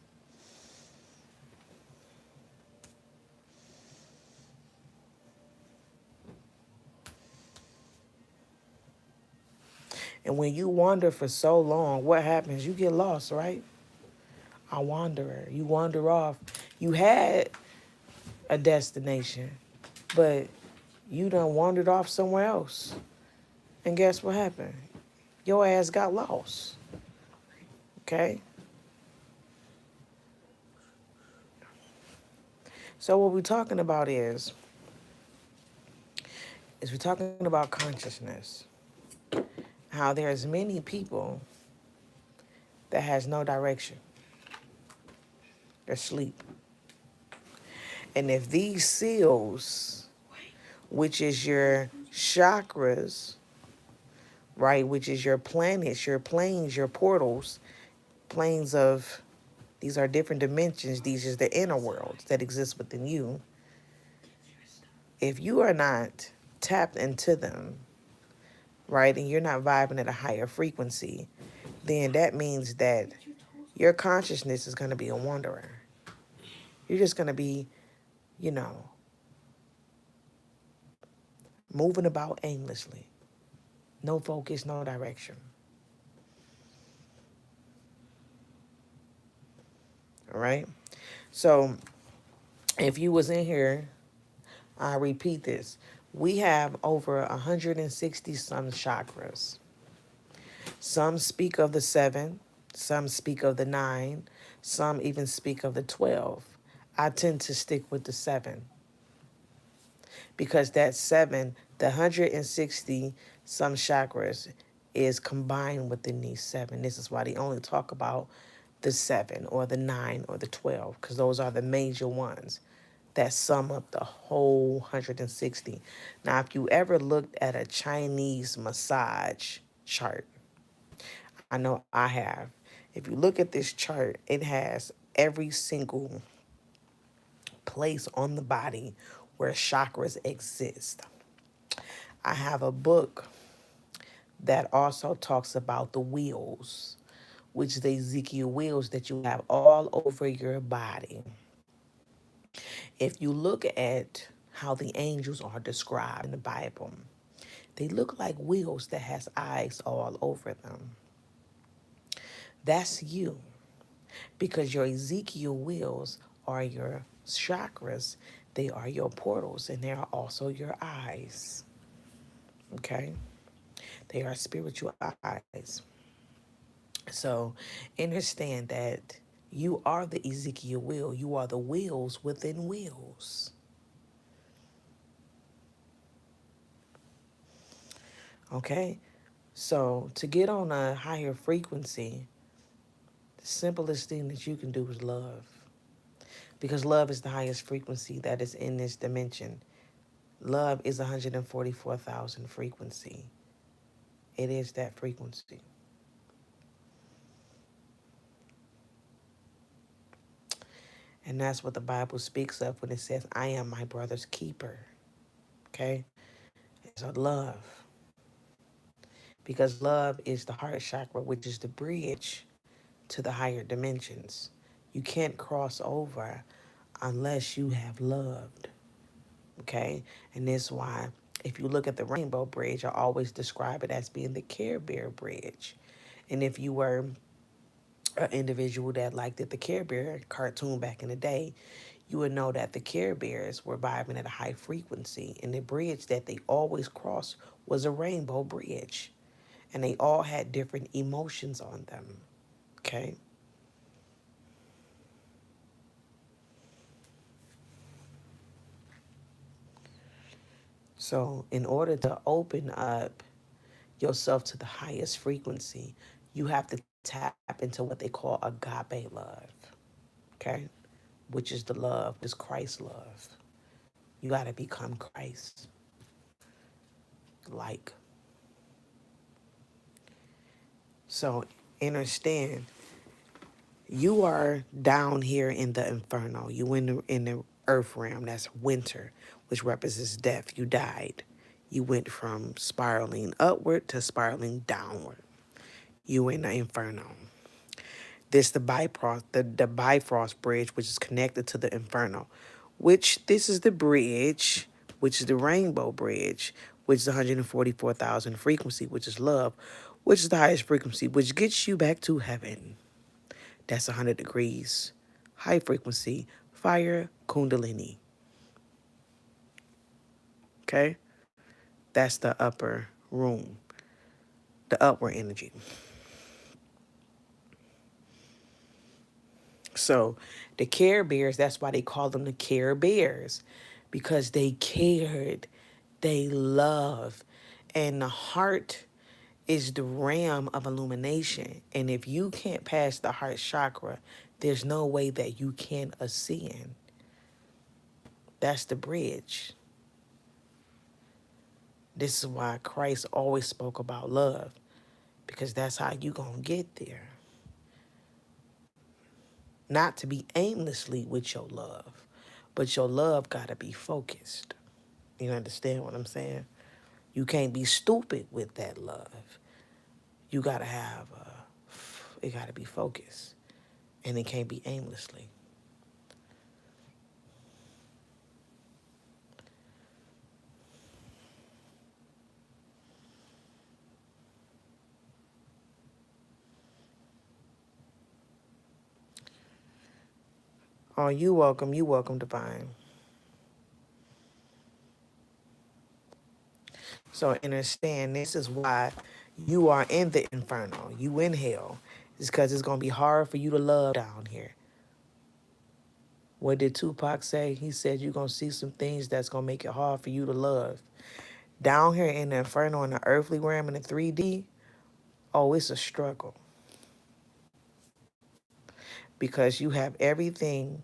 And when you wander for so long, what happens? You get lost, right? A wanderer. You wander off. You had a destination, but you done wandered off somewhere else. And guess what happened? Your ass got lost. Okay? So what we're talking about is we're talking about consciousness. How there's many people that has no direction. They're asleep. And if these seals, which is your chakras, right, which is your planets, your planes, your portals, planes of, these are different dimensions. These is the inner worlds that exist within you. If you are not tapped into them, right, and you're not vibing at a higher frequency, then that means that your consciousness is going to be a wanderer. You're just going to be, you know, moving about aimlessly. No focus, no direction. All right? So if you was in here, I repeat this. We have over 160 some chakras. Some speak of the 7, some speak of the 9, some even speak of the 12. I tend to stick with the 7 because that 7, the 160 some chakras is combined within these 7. This is why they only talk about the 7 or the 9 or the 12 because those are the major ones that sum up the whole 160. Now, if you ever looked at a Chinese massage chart, I know I have. If you look at this chart, it has every single place on the body where chakras exist. I have a book that also talks about the wheels, which is the Ezekiel wheels that you have all over your body. If you look at how the angels are described in the Bible. They look like wheels that has eyes all over them. That's you, because your Ezekiel wheels are your chakras. They are your portals, and they are also your eyes. Okay? They are spiritual eyes. So understand that you are the Ezekiel wheel. You are the wheels within wheels. Okay? So to get on a higher frequency, the simplest thing that you can do is love. Because love is the highest frequency that is in this dimension. Love is 144,000 frequency. It is that frequency. And that's what the Bible speaks of when it says, I am my brother's keeper. Okay? It's a love. Because love is the heart chakra, which is the bridge to the higher dimensions. You can't cross over unless you have loved. Okay? And that's why if you look at the Rainbow Bridge, I always describe it as being the Care Bear Bridge. And if you were an individual that liked the Care Bear cartoon back in the day, you would know that the Care Bears were vibing at a high frequency, and the bridge that they always crossed was a rainbow bridge, and they all had different emotions on them. Okay. So in order to open up yourself to the highest frequency, you have to tap into what they call agape love. Okay. Which is the love, this Christ love. You got to become Christ. Like, so understand, you are down here in the Inferno. You in the earth realm. That's winter, which represents death. You died. You went from spiraling upward to spiraling downward. You in the Inferno. This the Bifrost bridge, which is connected to the Inferno, which this is the bridge, which is the Rainbow Bridge, which is 144,000 frequency, which is love, which is the highest frequency, which gets you back to heaven. That's 100 degrees. High frequency, fire, kundalini. Okay? That's the upper room, the upward energy. So the Care Bears, that's why they call them the Care Bears, because they cared, they love. And the heart is the ram of illumination. And if you can't pass the heart chakra, there's no way that you can ascend. That's the bridge. This is why Christ always spoke about love, because that's how you gonna get there. Not to be aimlessly with your love, but your love gotta be focused. You understand what I'm saying? You can't be stupid with that love. You gotta have, it gotta be focused, and it can't be aimlessly. Oh, you welcome, Divine. So understand, this is why you are in the Inferno. You in hell. It's because it's gonna be hard for you to love down here. What did Tupac say? He said you're going to see some things that's going to make it hard for you to love. Down here in the Inferno, in the earthly realm, in the 3D, oh, it's a struggle. Because you have everything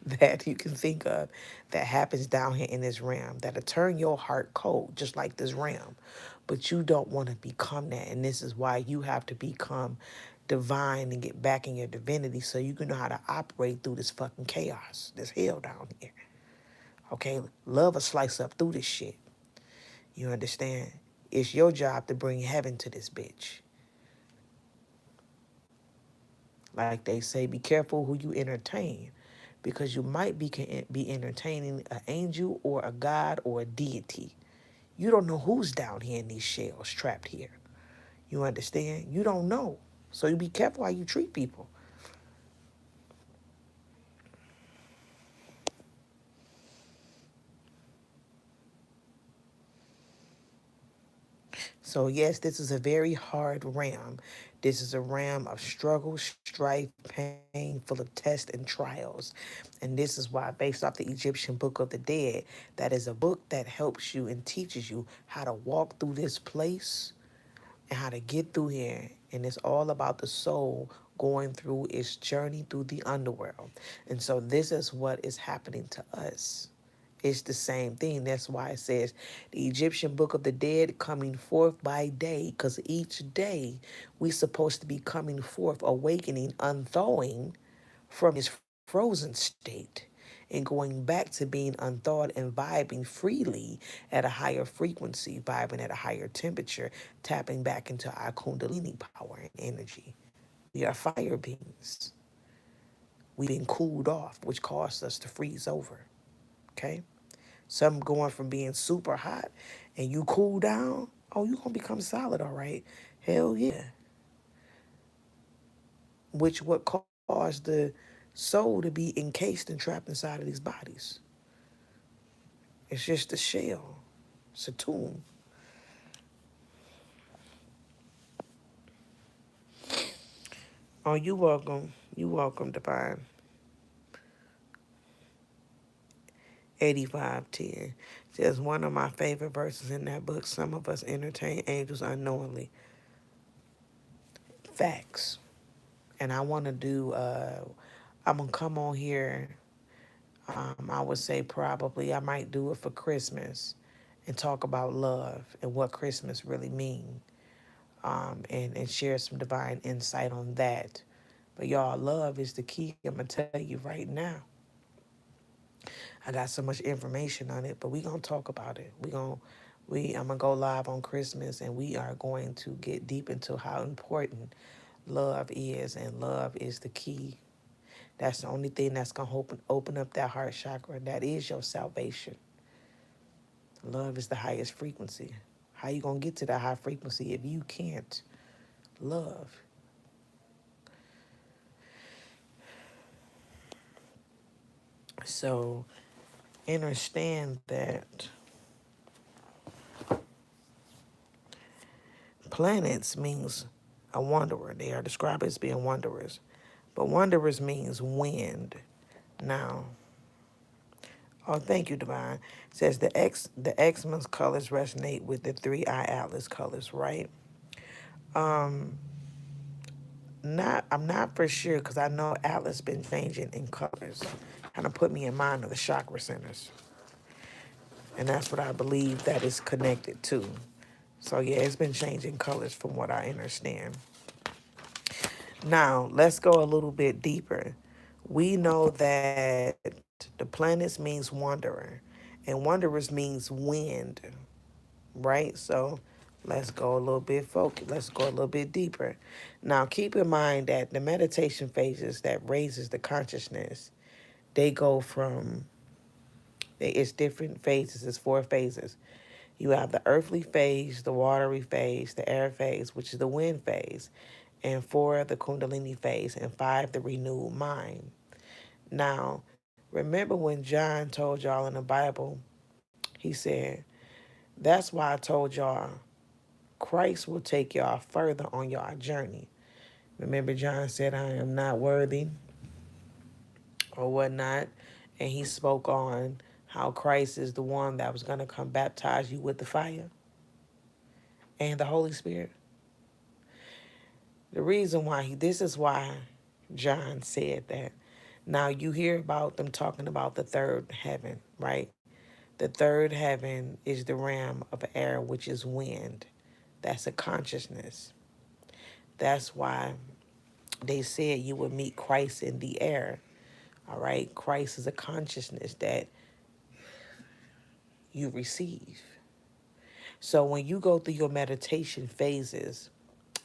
that you can think of that happens down here in this realm that'll turn your heart cold, just like this realm. But you don't want to become that. And this is why you have to become divine and get back in your divinity so you can know how to operate through this fucking chaos, this hell down here. Okay, love will slice up through this shit. You understand? It's your job to bring heaven to this bitch. Like they say, be careful who you entertain, because you might be entertaining an angel or a god or a deity. You don't know who's down here in these shells trapped here. You understand? You don't know. So you be careful how you treat people. So, yes, this is a very hard realm. This is a realm of struggle, strife, pain, full of tests and trials. And this is why, based off the Egyptian Book of the Dead, that is a book that helps you and teaches you how to walk through this place and how to get through here. And it's all about the soul going through its journey through the underworld. And so, this is what is happening to us. It's the same thing. That's why it says the Egyptian Book of the Dead coming forth by day, because each day we supposed to be coming forth, awakening, unthawing from this frozen state and going back to being unthawed and vibing freely at a higher frequency, vibing at a higher temperature, tapping back into our kundalini power and energy. We are fire beings. We've been cooled off, which caused us to freeze over. Okay? Something going from being super hot and you cool down, oh, you gonna become solid, all right. Hell yeah. Which what caused the soul to be encased and trapped inside of these bodies. It's just a shell. It's a tomb. Oh, you welcome. You welcome, Divine. 85:10 says one of my favorite verses in that book. Some of us entertain angels unknowingly. Facts. And I want to do. I'm gonna come on here. I would say probably I might do it for Christmas, and talk about love and what Christmas really means. And share some divine insight on that. But y'all, love is the key. I'm gonna tell you right now. I got so much information on it, but we gonna talk about it. I'm gonna go live on Christmas, and we are going to get deep into how important love is, and love is the key. That's the only thing that's gonna open up that heart chakra. That is your salvation. Love is the highest frequency. How you gonna get to that high frequency if you can't love? So understand that planets means a wanderer. They are described as being wanderers. But wanderers means wind. Now, oh, thank you, Divine. It says the X-Men's colors resonate with the 3-eye atlas colors, right? Not I'm not for sure because I know atlas been changing in colors. Kind of put me in mind of the chakra centers. And that's what I believe that is connected to. So yeah, it's been changing colors from what I understand. Now, let's go a little bit deeper. We know that the planets means wanderer, and wanderers means wind, right? So let's go a little bit focused. Let's go a little bit deeper. Now, keep in mind that the meditation phases that raises the consciousness, they go from, it's different phases. It's 4 phases. You have the earthly phase, the watery phase, the air phase, which is the wind phase, and 4, the kundalini phase, and 5, the renewed mind. Now, remember when John told y'all in the Bible, he said, that's why I told y'all Christ will take y'all further on your journey. Remember, John said, I am not worthy or whatnot. And he spoke on how Christ is the one that was going to come baptize you with the fire and the Holy Spirit. The reason why this is why John said that. Now you hear about them talking about the third heaven, right? The third heaven is the realm of air, which is wind. That's a consciousness. That's why they said you would meet Christ in the air. All right? Christ is a consciousness that you receive. So when you go through your meditation phases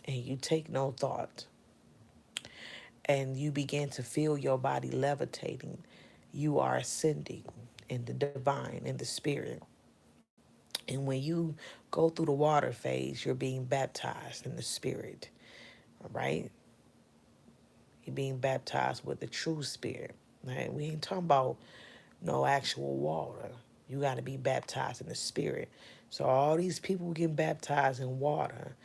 and you take no thought and you begin to feel your body levitating, you are ascending in the divine, in the spirit. And when you go through the water phase, you're being baptized in the spirit. All right? You're being baptized with the true spirit. Right? We ain't talking about no actual water. You got to be baptized in the spirit. So all these people getting baptized in water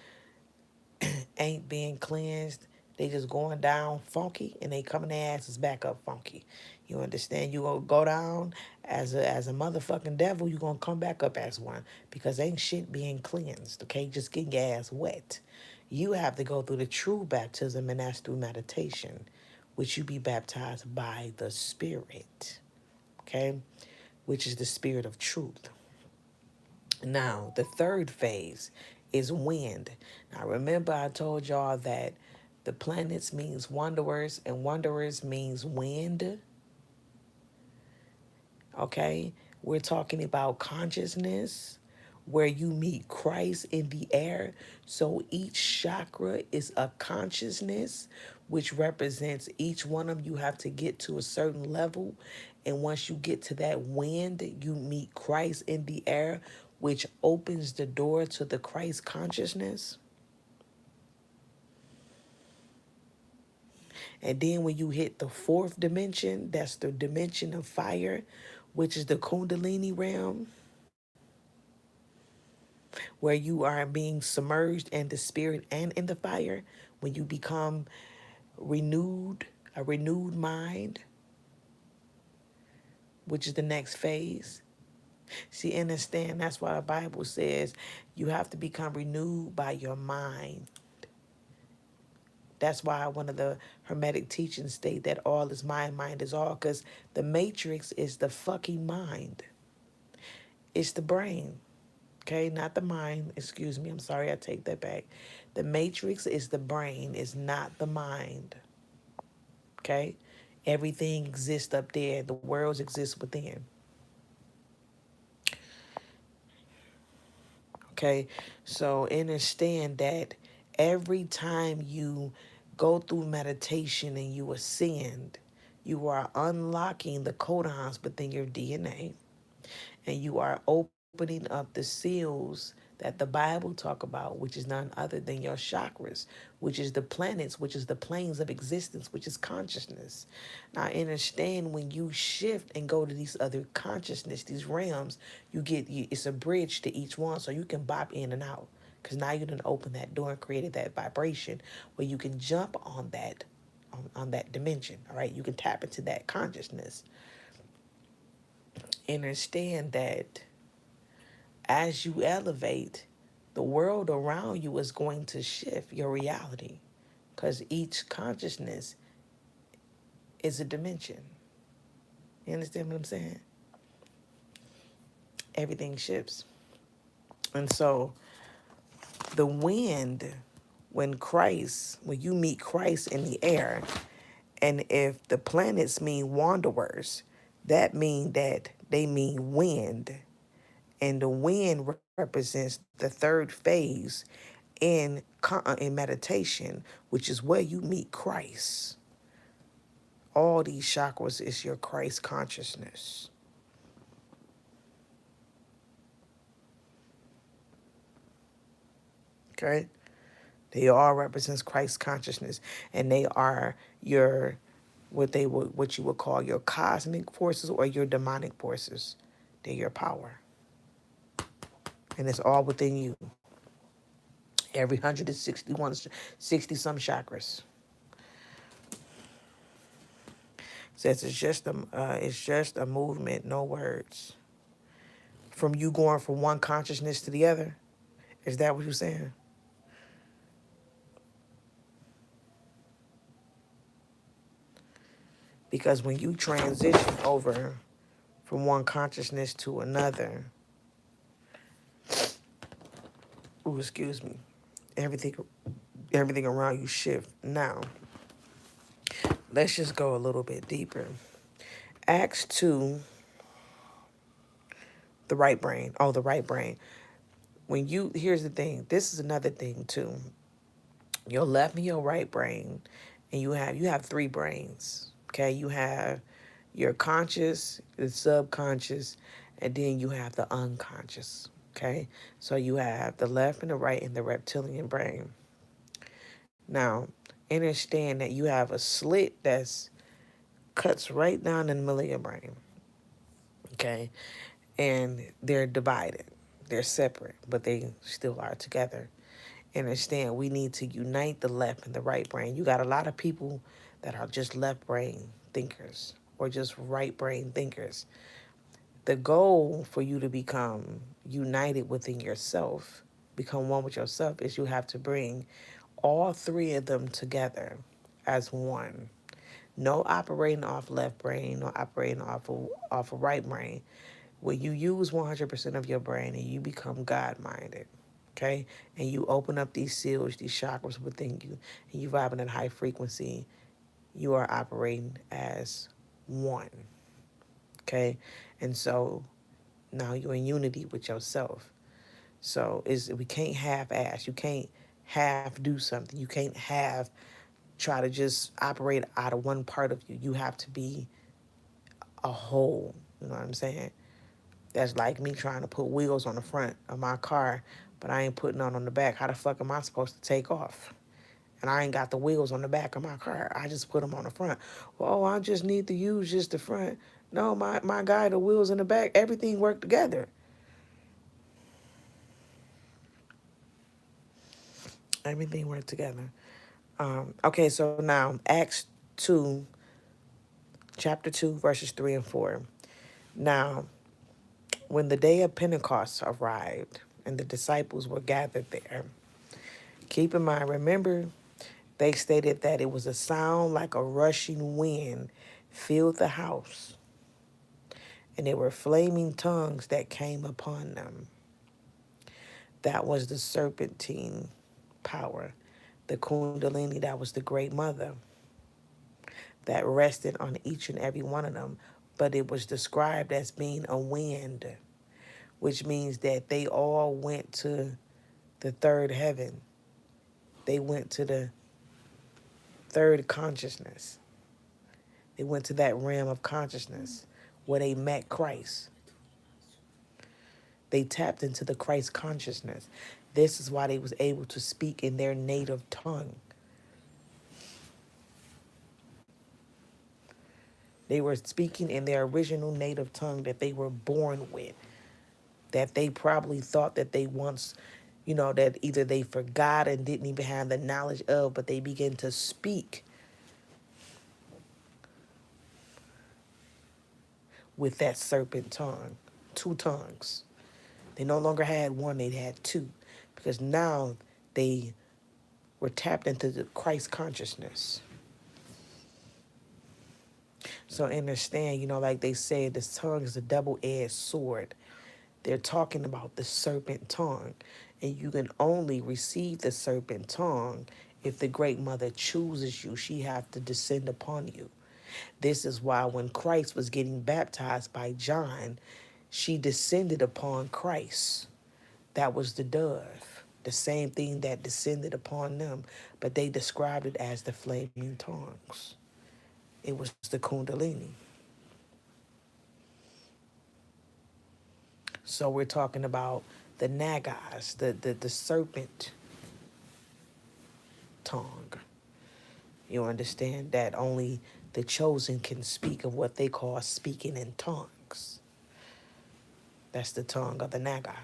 ain't being cleansed. They just going down funky and they coming their asses back up funky. You understand? You gonna go down as a motherfucking devil, you gonna come back up as one because ain't shit being cleansed, okay? Just getting your ass wet. You have to go through the true baptism, and that's through meditation, which you be baptized by the Spirit, okay? Which is the Spirit of truth. Now, the third phase is wind. Now, remember I told y'all that the planets means wanderers and wanderers means wind, okay? We're talking about consciousness where you meet Christ in the air. So each chakra is a consciousness, which represents each one of you have to get to a certain level. And once you get to that wind, you meet Christ in the air, which opens the door to the Christ consciousness. And then when you hit the fourth dimension, that's the dimension of fire, which is the Kundalini realm, where you are being submerged in the spirit and in the fire, when you become renewed, a renewed mind, which is the next phase. See, understand that's why the Bible says you have to become renewed by your mind. That's why one of the Hermetic teachings state that all is mind, mind is all, because the matrix is the fucking mind. It's the brain. Okay, not the mind. Excuse me. I'm sorry. I take that back. The matrix is the brain, is not the mind. Okay, everything exists up there. The worlds exist within. Okay, so understand that every time you go through meditation and you ascend, you are unlocking the codons within your DNA, and you are opening up the seals that the Bible talk about, which is none other than your chakras, which is the planets, which is the planes of existence, which is consciousness. Now understand, when you shift and go to these other consciousness, these realms, it's a bridge to each one, so you can bop in and out, because now you done opened that door and created that vibration where you can jump on that, on that dimension. All right, you can tap into that consciousness. Understand that as you elevate, the world around you is going to shift your reality, because each consciousness is a dimension. You understand what I'm saying? Everything shifts. And so the wind, when you meet Christ in the air, and if the planets mean wanderers, that mean that they mean wind. And the wind represents the third phase in meditation, which is where you meet Christ. All these chakras is your Christ consciousness. Okay? They all represents Christ consciousness, and they are your what you would call your cosmic forces or your demonic forces. They're your power. And it's all within you. Every 161, 60 some chakras. Says it's just a movement, no words. From you going from one consciousness to the other. Is that what you're saying? Because when you transition over from one consciousness to another, ooh, excuse me, everything everything around you shift. Now, let's just go a little bit deeper. Acts 2, the right brain. Oh, the right brain. Here's the thing. This is another thing too. Your left and your right brain, and you have three brains. Okay, you have Your conscious, the subconscious, and then you have the unconscious. Okay? So you have the left and the right and the reptilian brain. Now, understand that you have a slit that's cuts right down in the middle of your brain. Okay? And they're divided. They're separate, but they still are together. Understand we need to unite the left and the right brain. You got a lot of people that are just left brain thinkers or just right brain thinkers. The goal for you to become united within yourself, become one with yourself, is you have to bring all three of them together as one. No operating off left brain, no operating off of right brain. Where you use 100% of your brain and you become God minded, okay? And you open up these seals, these chakras within you, and you vibe in a high frequency, you are operating as one, okay? And so now you're in unity with yourself. So we can't half ass. You can't half do something. You can't have try to just operate out of one part of you. You have to be a whole. You know what I'm saying? That's like me trying to put wheels on the front of my car, but I ain't putting none on the back. How the fuck am I supposed to take off? And I ain't got the wheels on the back of my car. I just put them on the front. Well, I just need to use just the front. No, my guy, the wheels in the back, everything worked together. Everything worked together. Okay, so now Acts 2, chapter 2, verses 3 and 4. Now, when the day of Pentecost arrived and the disciples were gathered there, keep in mind, remember, they stated that it was a sound like a rushing wind filled the house, and there were flaming tongues that came upon them. That was the serpentine power, the kundalini, that was the great mother that rested on each and every one of them. But it was described as being a wind, which means that they all went to the third heaven. They went to the third consciousness. They went to that realm of consciousness where they met Christ. They tapped into the Christ consciousness. This is why they was able to speak in their native tongue. They were speaking in their original native tongue that they were born with, that they probably thought that they once, that either they forgot and didn't even have the knowledge of, but they began to speak with that serpent tongue, two tongues. They no longer had one, they had two, because now they were tapped into the Christ consciousness. So understand, like they said, this tongue is a double-edged sword. They're talking about the serpent tongue. And you can only receive the serpent tongue if the great mother chooses you. She have to descend upon you. This is why when Christ was getting baptized by John, she descended upon Christ. That was the dove, the same thing that descended upon them, but they described it as the flaming tongues. It was the kundalini. So we're talking about the nagas, the serpent tongue. You understand that only the chosen can speak of what they call speaking in tongues. That's the tongue of the naga.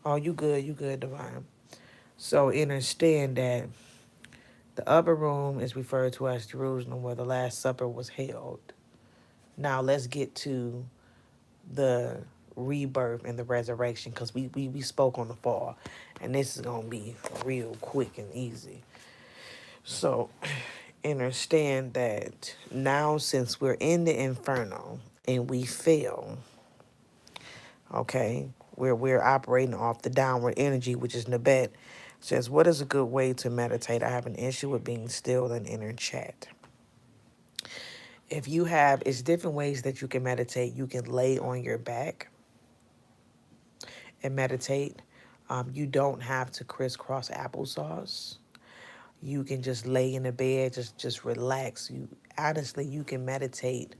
Oh, you good, Divine. So understand that the upper room is referred to as Jerusalem, where the Last Supper was held. Now let's get to the rebirth and the resurrection, because we spoke on the fall, and this is going to be real quick and easy. So understand that now, since we're in the Inferno and we fail, okay, we're operating off the downward energy, which is Nabet, says, what is a good way to meditate? I have an issue with being still in inner chat. If you have, it's different ways that you can meditate. You can lay on your back and meditate. You don't have to crisscross applesauce. You can just lay in the bed, just relax. You honestly, you can meditate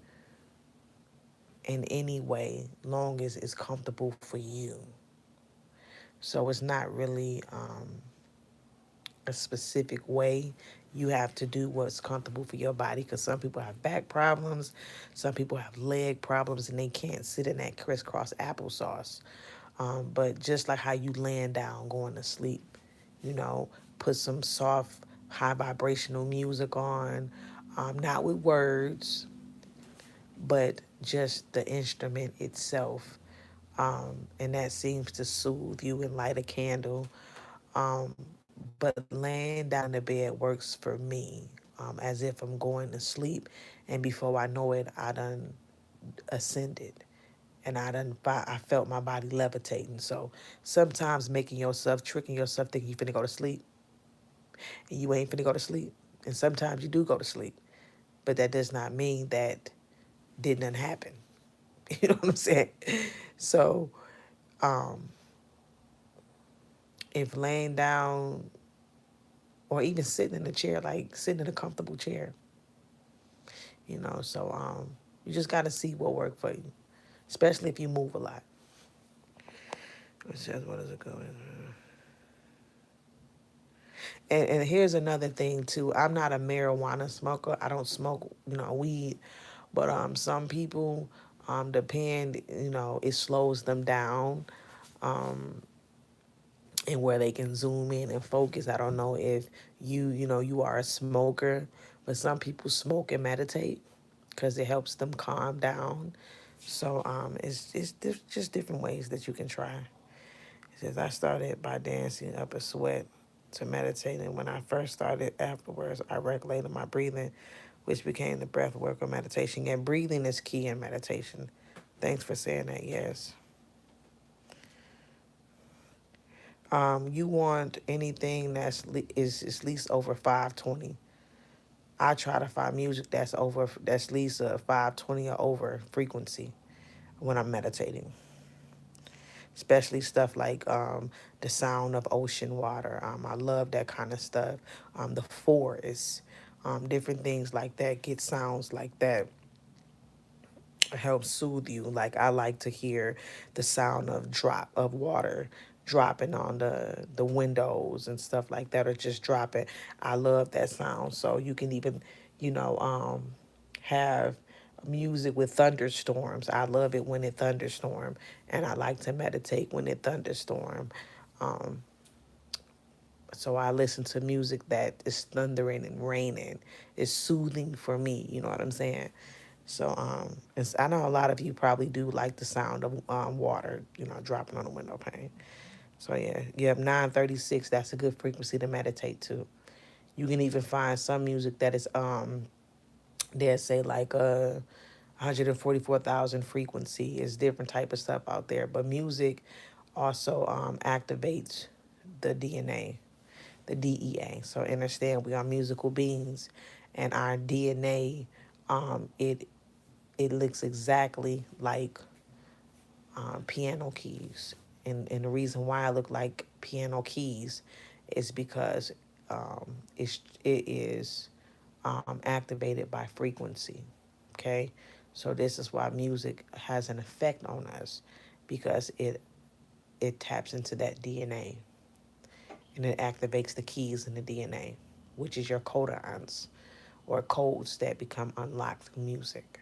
in any way, long as it's comfortable for you. So it's not really a specific way. You have to do what's comfortable for your body, because some people have back problems, some people have leg problems, and they can't sit in that crisscross applesauce. But just like how you laying down, going to sleep, you know, put some soft, high vibrational music on, not with words, but just the instrument itself. And that seems to soothe you, and light a candle. But laying down in the bed works for me, as if I'm going to sleep, and before I know it, I done ascended, and I felt my body levitating. So sometimes making yourself, tricking yourself, thinking you finna go to sleep, and you ain't finna go to sleep, and sometimes you do go to sleep, but that does not mean that didn't happen. You know what I'm saying? So um, if laying down or even sitting in a chair, like sitting in a comfortable chair, so you just got to see what worked for you, especially if you move a lot. It says, what is it going? And here's another thing too. I'm not a marijuana smoker. I don't smoke, weed. But some people depend, it slows them down, um, and where they can zoom in and focus. I don't know if you are a smoker, but some people smoke and meditate because it helps them calm down. So just different ways that you can try. It says, I started by dancing up a sweat to meditating. When I first started, afterwards, I regulated my breathing, which became the breath work or meditation. And breathing is key in meditation. Thanks for saying that, yes. You want anything is at least over 520. I try to find music that's at least a 520 or over frequency when I'm meditating, especially stuff like the sound of ocean water. I love that kind of stuff. The forest, different things like that. Get sounds like that help soothe you. Like I like to hear the sound of drop of water dropping on the windows and stuff like that, or just dropping. I love that sound. So you can even, have music with thunderstorms. I love it when it thunderstorm, and I like to meditate when it thunderstorm. Um, so I listen to music that is thundering and raining. It's soothing for me. You know what I'm saying? So I know a lot of you probably do like the sound of water, dropping on the window pane. So yeah, you have 936. That's a good frequency to meditate to. You can even find some music that is they say like 144,000 frequency. Is different type of stuff out there, but music also activates the DNA, the DEA. So understand we are musical beings, and our DNA, it looks exactly like piano keys. And the reason why I look like piano keys is because it is activated by frequency. Okay, so this is why music has an effect on us, because it taps into that DNA, and it activates the keys in the DNA, which is your codons, or codes that become unlocked through music.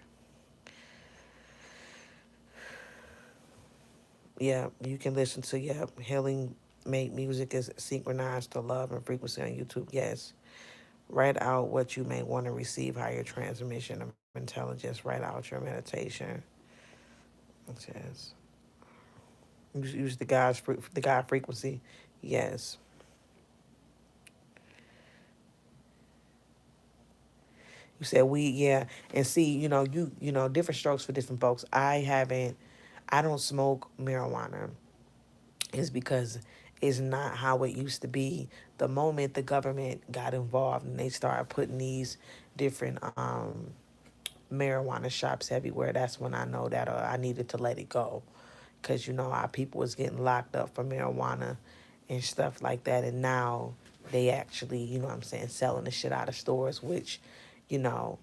Yeah, you can listen to, healing made music is synchronized to love and frequency on YouTube. Yes. Write out what you may want to receive higher transmission of intelligence. Write out your meditation. It says use the God frequency. Yes. You said we, yeah. And see, different strokes for different folks. I don't smoke marijuana. Is because it's not how it used to be. The moment the government got involved and they started putting these different marijuana shops everywhere, that's when I know that I needed to let it go, because our people was getting locked up for marijuana and stuff like that. And now they actually, you know what I'm saying, selling the shit out of stores, which, you know,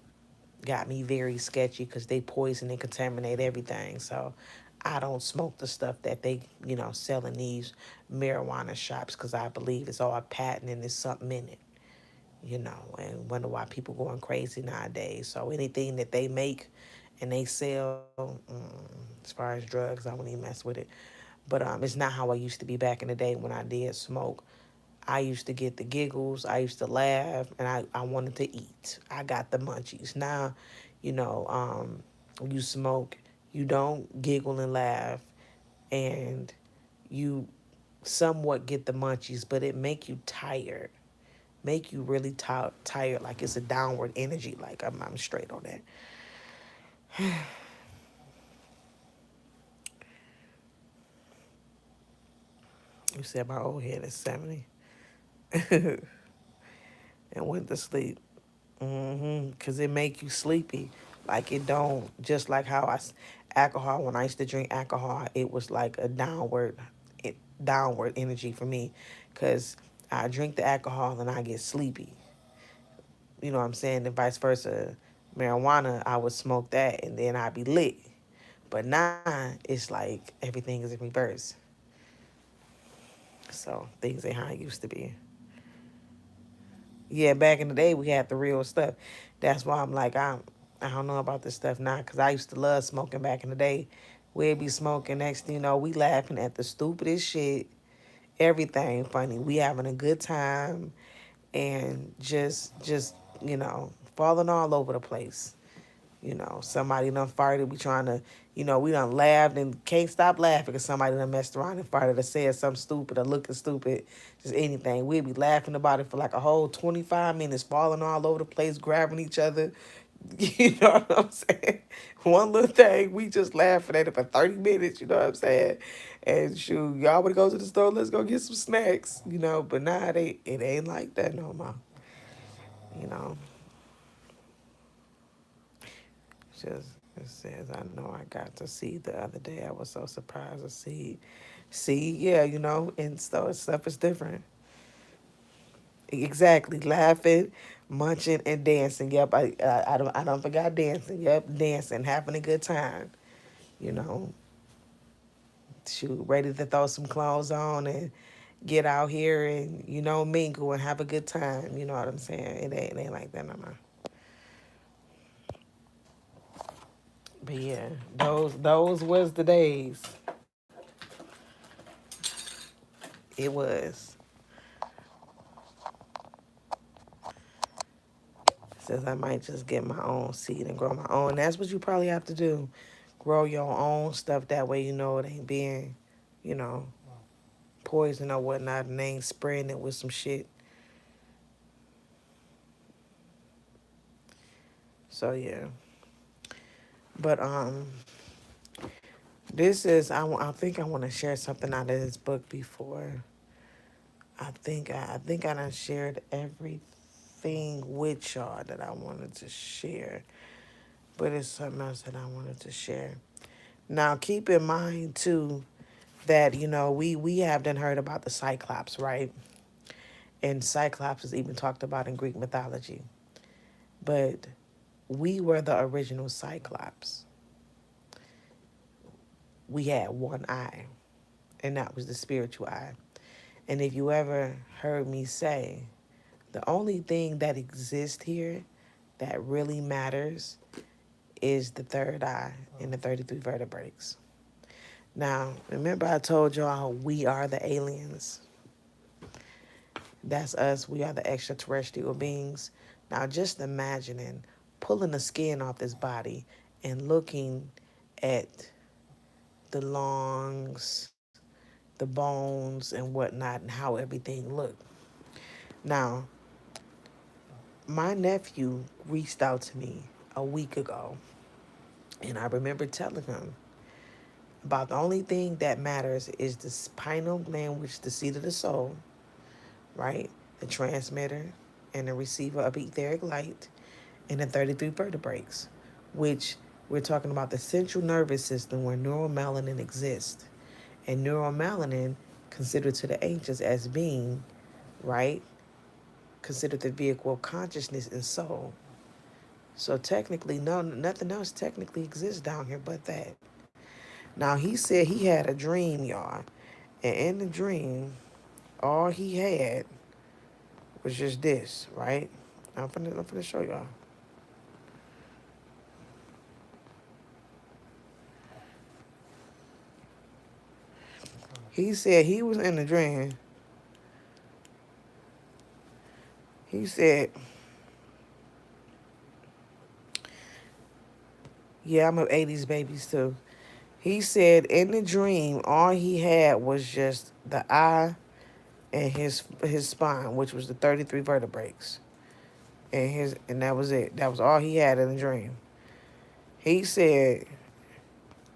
got me very sketchy because they poison and contaminate everything. So I don't smoke the stuff that they, you know, sell in these marijuana shops because I believe it's all patent and there's something in it, you know, and wonder why people going crazy nowadays. So anything that they make and they sell, as far as drugs, I wouldn't even mess with it. But it's not how I used to be back in the day when I did smoke. I used to get the giggles. I used to laugh, and I wanted to eat. I got the munchies. Now, you know, when you smoke, you don't giggle and laugh, and you somewhat get the munchies, but it make you tired, make you really tired. Like it's a downward energy. Like I'm straight on that. You said my old head is 70 and went to sleep. Cause it make you sleepy. Like it don't, just like how alcohol, when I used to drink alcohol, it was like a downward energy for me. Cause I drink the alcohol and I get sleepy. You know what I'm saying? And vice versa. Marijuana, I would smoke that and then I'd be lit. But now it's like everything is in reverse. So things ain't how it used to be. Yeah, back in the day we had the real stuff. That's why I'm like I don't know about this stuff now because I used to love smoking back in the day. We'd be smoking. Next thing you know, we laughing at the stupidest shit. Everything funny. We having a good time and just you know falling all over the place. You know, somebody done farted. We trying to, you know, we done laughed and can't stop laughing because somebody done messed around and farted or said something stupid or looking stupid, just anything. We'd be laughing about it for like a whole 25 minutes, falling all over the place, grabbing each other. You know what I'm saying? One little thing, we just laughing at it for 30 minutes, you know what I'm saying? And shoot, y'all want to go to the store, let's go get some snacks, you know, but now it ain't like that no more, you know. Just it says, I know I got to see the other day. I was so surprised to see, yeah, you know, and so stuff is different. Exactly, laughing, munching, and dancing. Yep, I don't forgot dancing. Yep, dancing, having a good time. You know, shoot, ready to throw some clothes on and get out here and you know mingle and have a good time. You know what I'm saying? It ain't like that no more. But yeah, those was the days. It was. Says I might just get my own seed and grow my own. That's what you probably have to do. Grow your own stuff. That way you know it ain't being, you know, poison or whatnot and they ain't spraying it with some shit. So yeah. But this is I think I want to share something out of this book before. I think I done shared everything with y'all that I wanted to share. But it's something else that I wanted to share. Now keep in mind too that you know we have done heard about the Cyclops, right? And Cyclops is even talked about in Greek mythology. But we were the original Cyclops. We had one eye, and that was the spiritual eye. And if you ever heard me say, the only thing that exists here that really matters is the third eye and the 33 vertebrae. Now, remember I told y'all we are the aliens. That's us. We are the extraterrestrial beings. Now, just imagining pulling the skin off this body and looking at the lungs, the bones, and whatnot, and how everything looked. Now, my nephew reached out to me a week ago, and I remember telling him about the only thing that matters is the spinal gland, which is the seat of the soul, right? The transmitter and the receiver of etheric light, and the 33 vertebrae, which we're talking about the central nervous system where neuromelanin exists. And neuromelanin, considered to the ancients as being, right? considered the vehicle of consciousness and soul. So technically, no, nothing else technically exists down here but that. Now he said he had a dream, y'all, and in the dream, all he had was just this, right? I'm finna show y'all. He said he was in the dream. He said, yeah, I'm of 80s babies too. He said in the dream, all he had was just the eye and his spine, which was the 33 vertebrae, and that was it. That was all he had in the dream. He said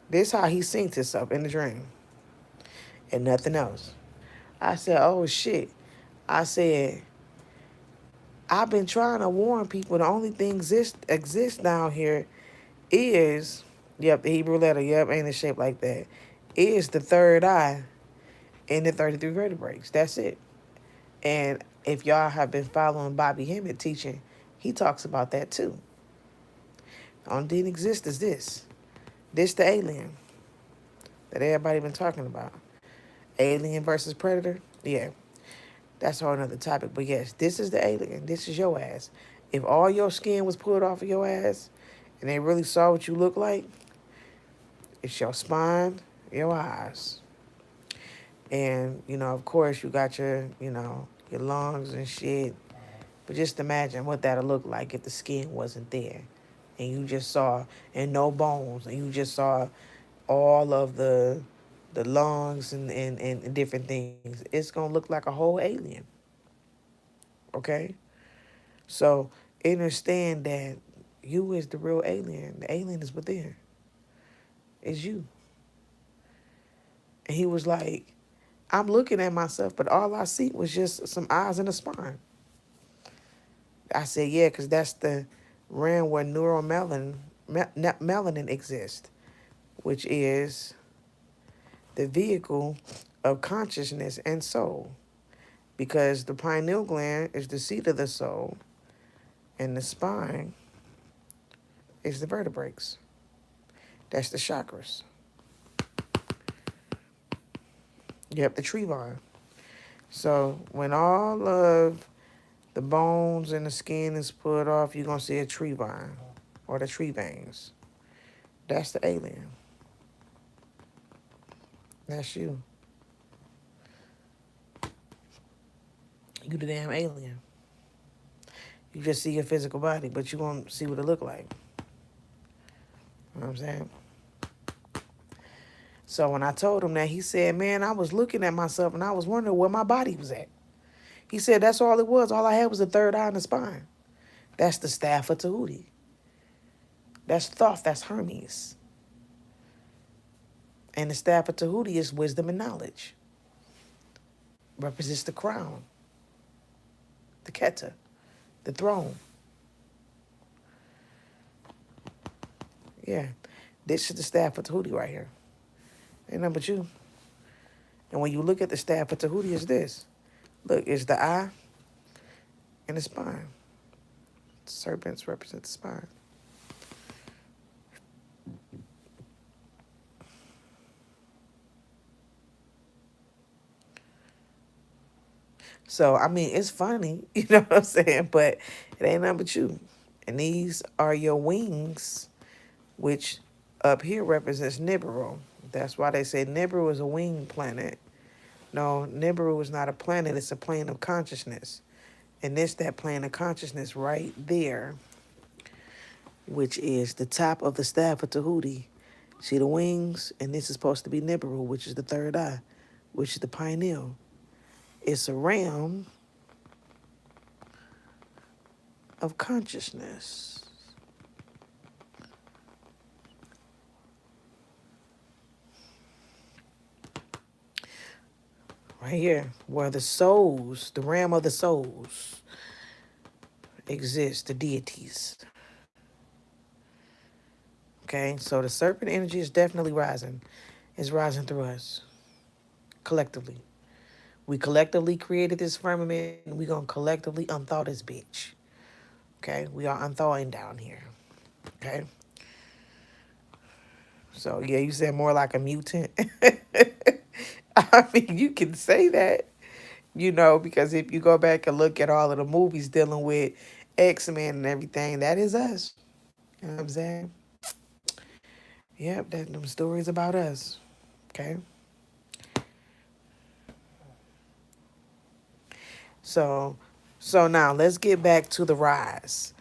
this how he synced himself in the dream, and nothing else. I said, oh shit. I said, I've been trying to warn people. The only thing exists down here is, yep, the Hebrew letter, yep, ain't it shaped like that, is the third eye and the 33 vertebrae. That's it. And if y'all have been following Bobby Hemmett teaching, he talks about that too. The only thing exists is this. This the alien that everybody been talking about. Alien versus predator. Yeah, that's a whole nother topic. But yes, this is the alien. This is your ass. If all your skin was pulled off of your ass and they really saw what you look like, it's your spine, your eyes. And, of course, you got your lungs and shit. But just imagine what that'll look like if the skin wasn't there. And you just saw, and no bones, and you just saw all of the lungs and different things. It's gonna look like a whole alien. Okay? So understand that you is the real alien. The alien is within. It's you. And he was like, I'm looking at myself, but all I see was just some eyes and a spine. I said, yeah, because that's the realm where melanin exists, which is the vehicle of consciousness and soul. Because the pineal gland is the seat of the soul, and the spine is the vertebrae. That's the chakras. Yep, the tree vine. So when all of the bones and the skin is pulled off, you're going to see a tree vine or the tree veins. That's the alien. That's you. You the damn alien. You just see your physical body, but you won't see what it look like. You know what I'm saying? So when I told him that, he said, man, I was looking at myself and I was wondering where my body was at. He said, that's all it was. All I had was the third eye and the spine. That's the staff of Tahuti. That's Thoth. That's Hermes. And the staff of Tahuti is wisdom and knowledge. Represents the crown, the Keta, the throne. Yeah. This is the staff of Tahuti right here. Ain't nothing but you. And when you look at the staff of Tahuti, it's this. Look, it's the eye and the spine. Serpents represent the spine. So, I mean, it's funny, you know what I'm saying? But it ain't nothing but you. And these are your wings, which up here represents Nibiru. That's why they say Nibiru is a winged planet. No, Nibiru is not a planet. It's a plane of consciousness. And this, that plane of consciousness right there, which is the top of the staff of Tahuti. See the wings? And this is supposed to be Nibiru, which is the third eye, which is the pineal. It's a realm of consciousness. Right here, where the souls, the realm of the souls, exist, the deities. Okay, so the serpent energy is definitely rising. It's rising through us, collectively. We collectively created this firmament, and we gonna collectively unthaw this bitch. Okay, we are unthawing down here. Okay, so yeah, you said more like a mutant. I mean, you can say that, because if you go back and look at all of the movies dealing with X-Men and everything, that is us. You know what I'm saying? Yep, that them stories about us. Okay. So so now let's get back to the rise.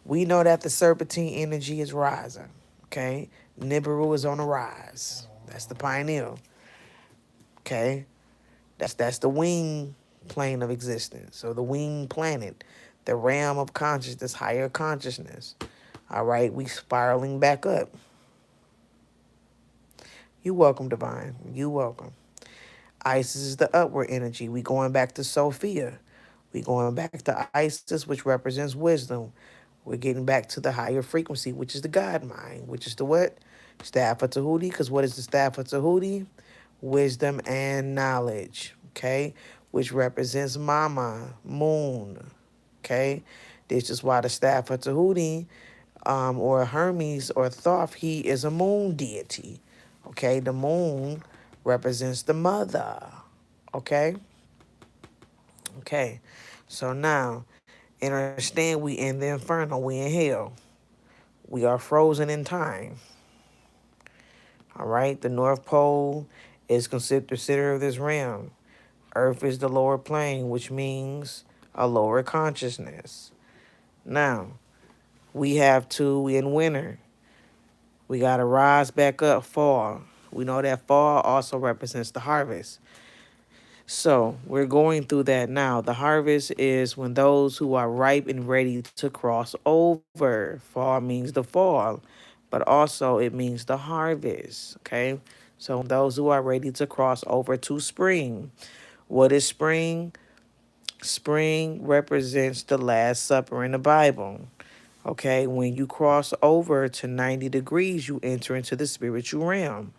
We know that the serpentine energy is rising. Okay. Nibiru is on the rise. That's the pineal. Okay. That's the wing plane of existence. So the wing planet, the realm of consciousness, higher consciousness. All right, we spiraling back up. You welcome, divine. You welcome. Isis is the upward energy. We going back to Sophia. We going back to Isis, which represents wisdom. We're getting back to the higher frequency, which is the God mind, which is the what? Staff of Tahuti. Because what is the staff of Tahuti? Wisdom and knowledge. Okay, which represents Mama, Moon. Okay, this is why the staff of Tahuti, or Hermes or Thoth, he is a moon deity. Okay, the moon represents the mother. Okay, okay. So now, understand we in the inferno, we in hell. We are frozen in time. All right, the North Pole is considered the center of this realm. Earth is the lower plane, which means a lower consciousness. Now, we in winter. We got to rise back up fall. We know that fall also represents the harvest. So we're going through that now. The harvest is when those who are ripe and ready to cross over. Fall means the fall, but also it means the harvest. Okay. So those who are ready to cross over to spring. What is spring? Spring represents the Last Supper in the Bible. Okay. When you cross over to 90 degrees, you enter into the spiritual realm.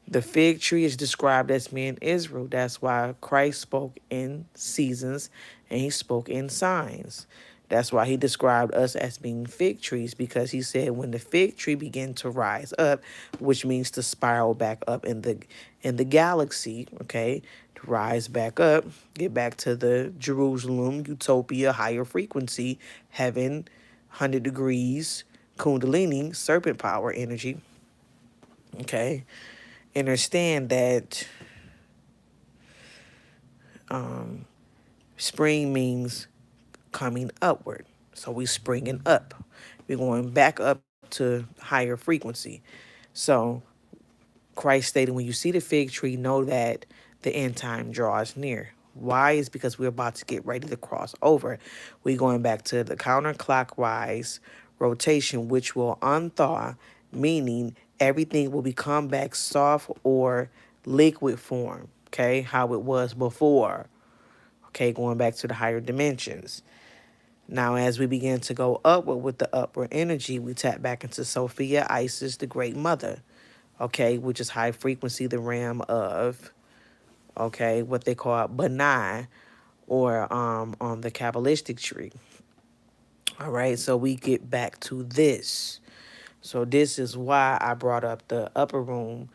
The fig tree is described as being Israel. That's why Christ spoke in seasons and he spoke in signs. That's why he described us as being fig trees, because he said when the fig tree began to rise up, which means to spiral back up in the galaxy, okay, to rise back up, get back to the Jerusalem, utopia, higher frequency, heaven, 100 degrees, kundalini, serpent power energy, okay. Understand that um, spring means coming upward. So we springing up. We're going back up to higher frequency. So Christ stated, when you see the fig tree, know that the end time draws near. Why? Is because we're about to get ready to cross over. We're going back to the counterclockwise rotation, which will unthaw, meaning everything will become back soft or liquid form, okay, how it was before, okay, going back to the higher dimensions. Now, as we begin to go upward with the upward energy, we tap back into Sophia, Isis, the Great Mother, okay, which is high frequency, the realm of, okay, what they call Benai, or on the Kabbalistic tree. All right, so we get back to this. So this is why I brought up the upper room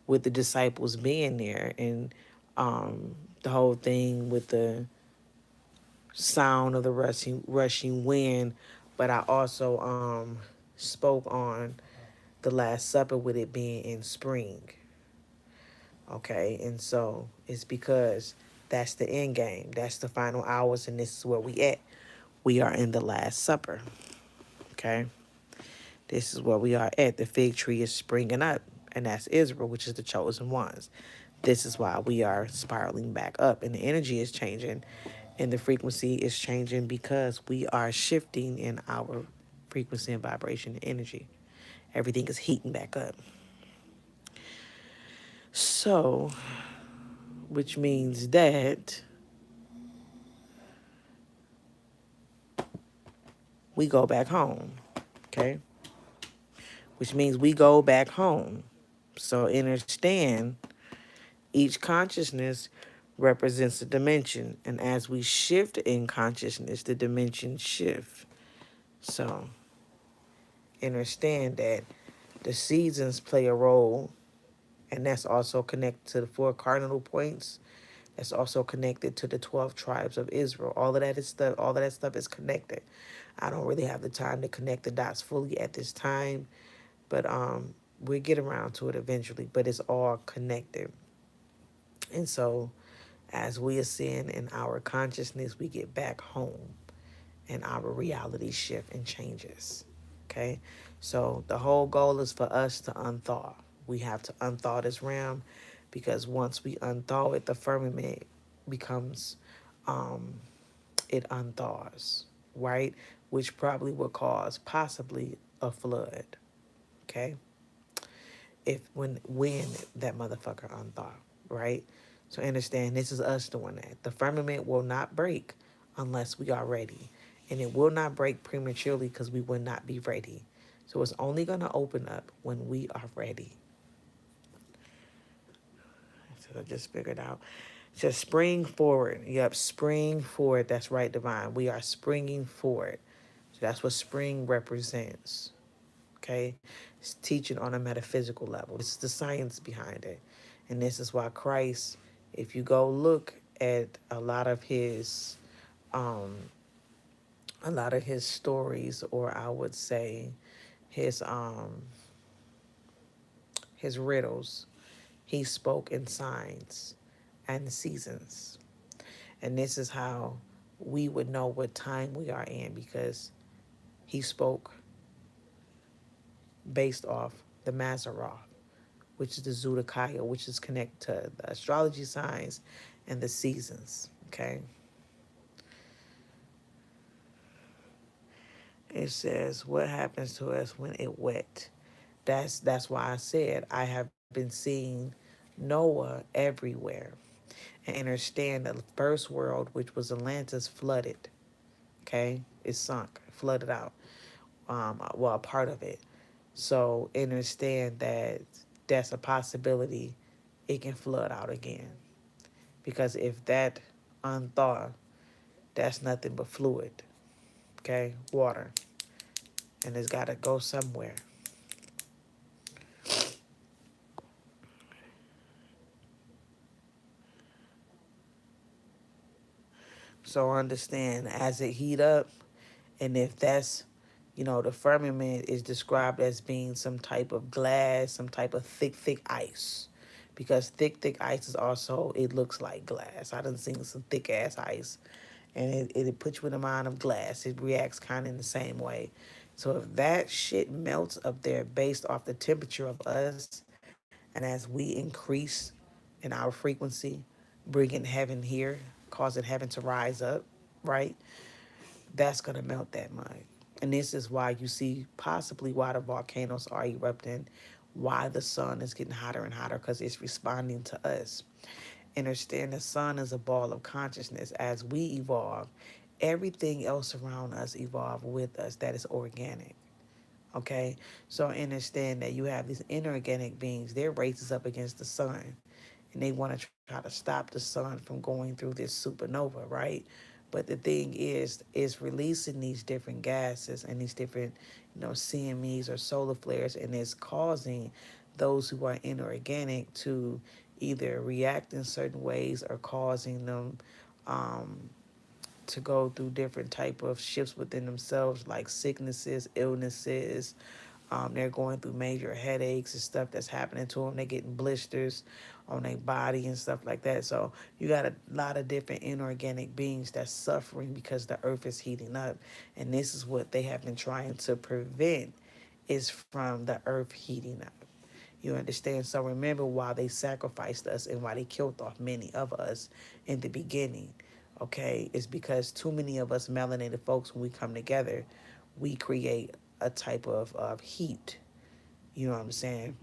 with the disciples being there, and the whole thing with the sound of the rushing wind. But I also spoke on the Last Supper with it being in spring. Okay, and so it's because that's the end game. That's the final hours, and this is where we at. We are in the Last Supper. Okay, this is where we are at. The fig tree is springing up, and that's Israel, which is the chosen ones. This is why we are spiraling back up, and the energy is changing, and the frequency is changing because we are shifting in our frequency and vibration and energy. Everything is heating back up. So, which means that we go back home, okay? Which means we go back home. So understand, each consciousness represents a dimension. And as we shift in consciousness, the dimensions shift. So understand that the seasons play a role, and that's also connected to the four cardinal points. That's also connected to the 12 tribes of Israel. All of that stuff is connected. I don't really have the time to connect the dots fully at this time, but we'll get around to it eventually. But it's all connected. And so as we ascend in our consciousness, we get back home and our reality shift and changes. Okay? So the whole goal is for us to unthaw. We have to unthaw this realm because once we unthaw it, the firmament becomes, it unthaws, right? Which probably will cause possibly a flood. Okay? If when that motherfucker unthaw, right? So understand this is us doing that. The firmament will not break unless we are ready. And it will not break prematurely because we will not be ready. So it's only gonna open up when we are ready. So I just figured out. So spring forward. Yep, spring forward. That's right, divine. We are springing forward. So that's what spring represents. Okay? It's teaching on a metaphysical level. This is the science behind it. And this is why Christ, if you go look at um a lot of his stories, or I would say his his riddles, he spoke in signs and seasons. And this is how we would know what time we are in, because he spoke based off the Mazaroth, which is the Zodiac, which is connected to the astrology signs and the seasons. Okay. It says, what happens to us when it wet? That's why I said I have been seeing Noah everywhere. And understand that the first world, which was Atlantis, flooded. Okay? It sunk, flooded out. Well, a part of it. So understand that that's a possibility it can flood out again. Because if that unthawed, that's nothing but fluid, okay? Water. And it's got to go somewhere. So understand, as it heat up, and if that's, the firmament is described as being some type of glass, some type of thick ice. Because thick ice is also, it looks like glass. I done seen some thick ass ice, and it puts you in the mind of glass. It reacts kind of in the same way. So if that shit melts up there based off the temperature of us, and as we increase in our frequency, bringing heaven here, causing heaven to rise up, right? That's going to melt that mud. And this is why you see possibly why the volcanoes are erupting, why the sun is getting hotter and hotter, because it's responding to us. Understand the sun is a ball of consciousness. As we evolve, everything else around us evolve with us that is organic. Okay? So understand that you have these inorganic beings. Their race is up against the sun. And they want to try to stop the sun from going through this supernova, right? But the thing is, it's releasing these different gases and these different, CMEs or solar flares, and it's causing those who are inorganic to either react in certain ways or causing them um, to go through different type of shifts within themselves, like sicknesses, illnesses. They're going through major headaches and stuff that's happening to them. They're getting blisters on their body and stuff like that. So you got a lot of different inorganic beings that's suffering because the earth is heating up. And this is what they have been trying to prevent, is from the earth heating up. You understand? So remember why they sacrificed us and why they killed off many of us in the beginning. Okay? It's because too many of us melanated folks, when we come together, we create a type of heat. You know what I'm saying?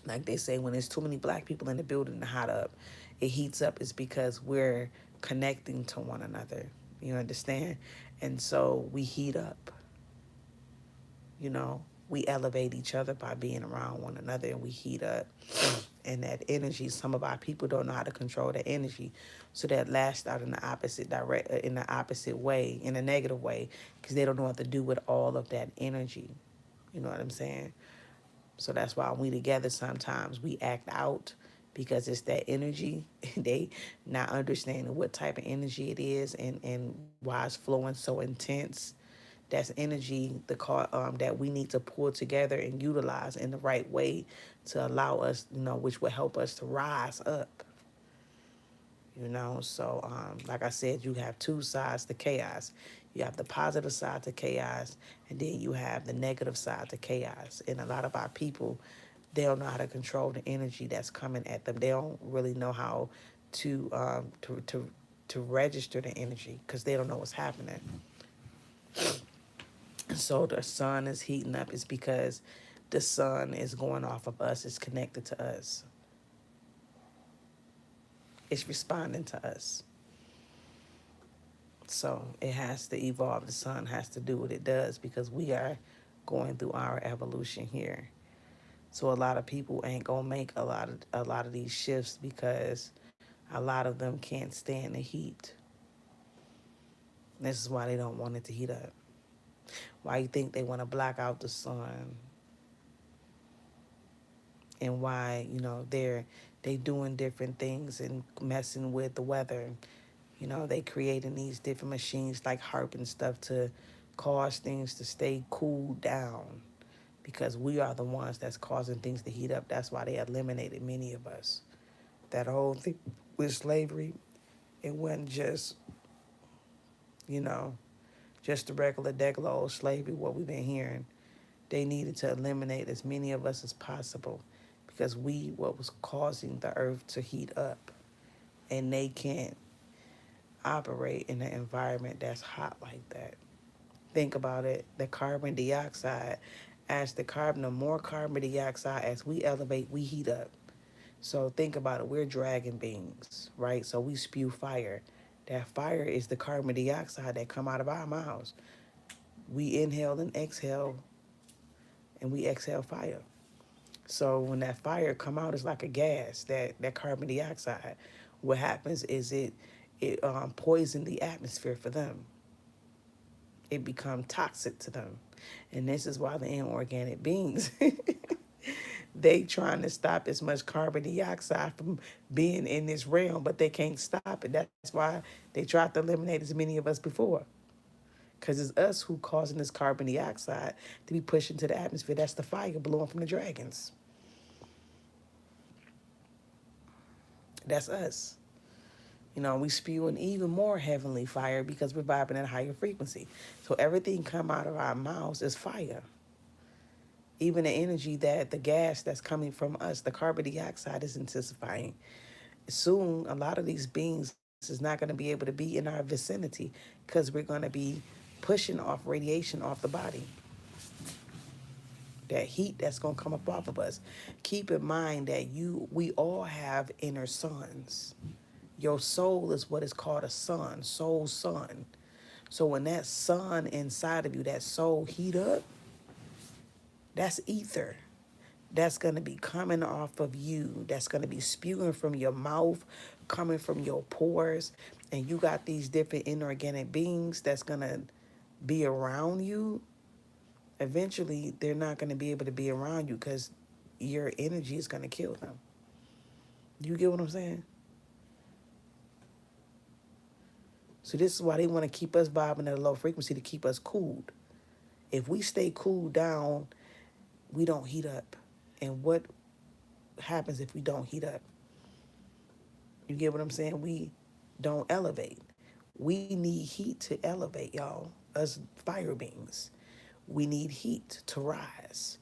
Like they say, when there's too many black people in the building to hot up, it heats up. It's because we're connecting to one another. You understand? And so we heat up. We elevate each other by being around one another, and we heat up. And that energy, some of our people don't know how to control the energy, so that lashed out in the opposite in the opposite way, in a negative way, because they don't know what to do with all of that energy. You know what I'm saying? So that's why when we together, sometimes we act out because it's that energy. They not understanding what type of energy it is, and why it's flowing so intense. That's energy that we need to pull together and utilize in the right way to allow us, which will help us to rise up. So like I said, you have two sides to chaos. You have the positive side to chaos, and then you have the negative side to chaos. And a lot of our people, they don't know how to control the energy that's coming at them. They don't really know how to to register the energy, because they don't know what's happening. So the sun is heating up is because the sun is going off of us. It's connected to us. It's responding to us. So it has to evolve. The sun has to do what it does because we are going through our evolution here. So a lot of people ain't gonna make a lot of these shifts because a lot of them can't stand the heat. This is why they don't want it to heat up. Why you think they want to block out the sun, and why they doing different things and messing with the weather. They creating these different machines like HARP and stuff to cause things to stay cooled down, because we are the ones that's causing things to heat up. That's why they eliminated many of us. That whole thing with slavery, it wasn't you know, just the regular old slavery, what we've been hearing. They needed to eliminate as many of us as possible because we what was causing the earth to heat up. And they can't operate in an environment that's hot like that. Think about it. The carbon dioxide, the more carbon dioxide, as we elevate, we heat up. So think about it. We're dragon beings, right? So we spew fire. That fire is the carbon dioxide that come out of our mouths. We inhale and exhale, and we exhale fire. So when that fire come out, it's like a gas, that carbon dioxide. What happens is it poisons the atmosphere for them. It become toxic to them. And this is why the inorganic beings, they trying to stop as much carbon dioxide from being in this realm, but they can't stop it. That's why they tried to eliminate as many of us before. Because it's us who causing this carbon dioxide to be pushed into the atmosphere. That's the fire blowing from the dragons. That's us. We spewing even more heavenly fire because we're vibing at a higher frequency. So everything come out of our mouths is fire. Even the energy the gas that's coming from us, the carbon dioxide is intensifying. Soon, a lot of these beings is not going to be able to be in our vicinity because we're going to be pushing off radiation off the body. That heat that's going to come up off of us. Keep in mind that we all have inner suns. Your soul is what is called a sun, soul sun. So when that sun inside of you, that soul heat up, that's ether. That's going to be coming off of you. That's going to be spewing from your mouth, coming from your pores. And you got these different inorganic beings that's going to be around you. Eventually, they're not going to be able to be around you because your energy is going to kill them. You get what I'm saying? So this is why they want to keep us vibing at a low frequency to keep us cooled. If we stay cooled down, we don't heat up. And what happens if we don't heat up? You get what I'm saying? We don't elevate. We need heat to elevate, y'all. Us fire beings. We need heat to rise.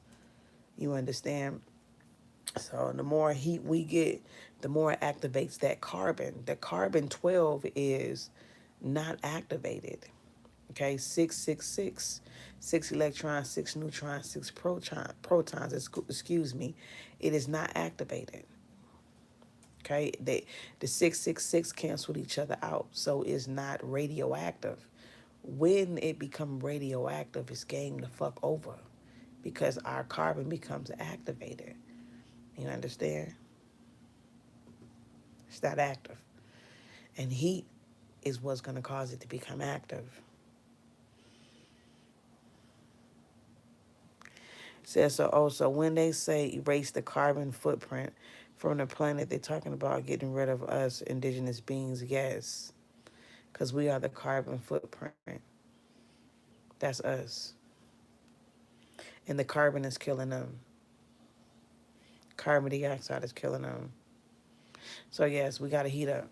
You understand? So the more heat we get, the more it activates that carbon. The carbon 12 is not activated. Okay, 666, 6 electrons, 6 neutrons, 6 protons, excuse me. It is not activated. Okay, the 666 canceled each other out, so it's not radioactive. When it become radioactive, it's game the fuck over because our carbon becomes activated. You understand? It's not active. And heat is what's going to cause it to become active. It says so. Oh, so when they say erase the carbon footprint from the planet, they're talking about getting rid of us indigenous beings. Yes, because we are the carbon footprint. That's us, and the carbon is killing them. Carbon dioxide is killing them. So yes, we got to heat up.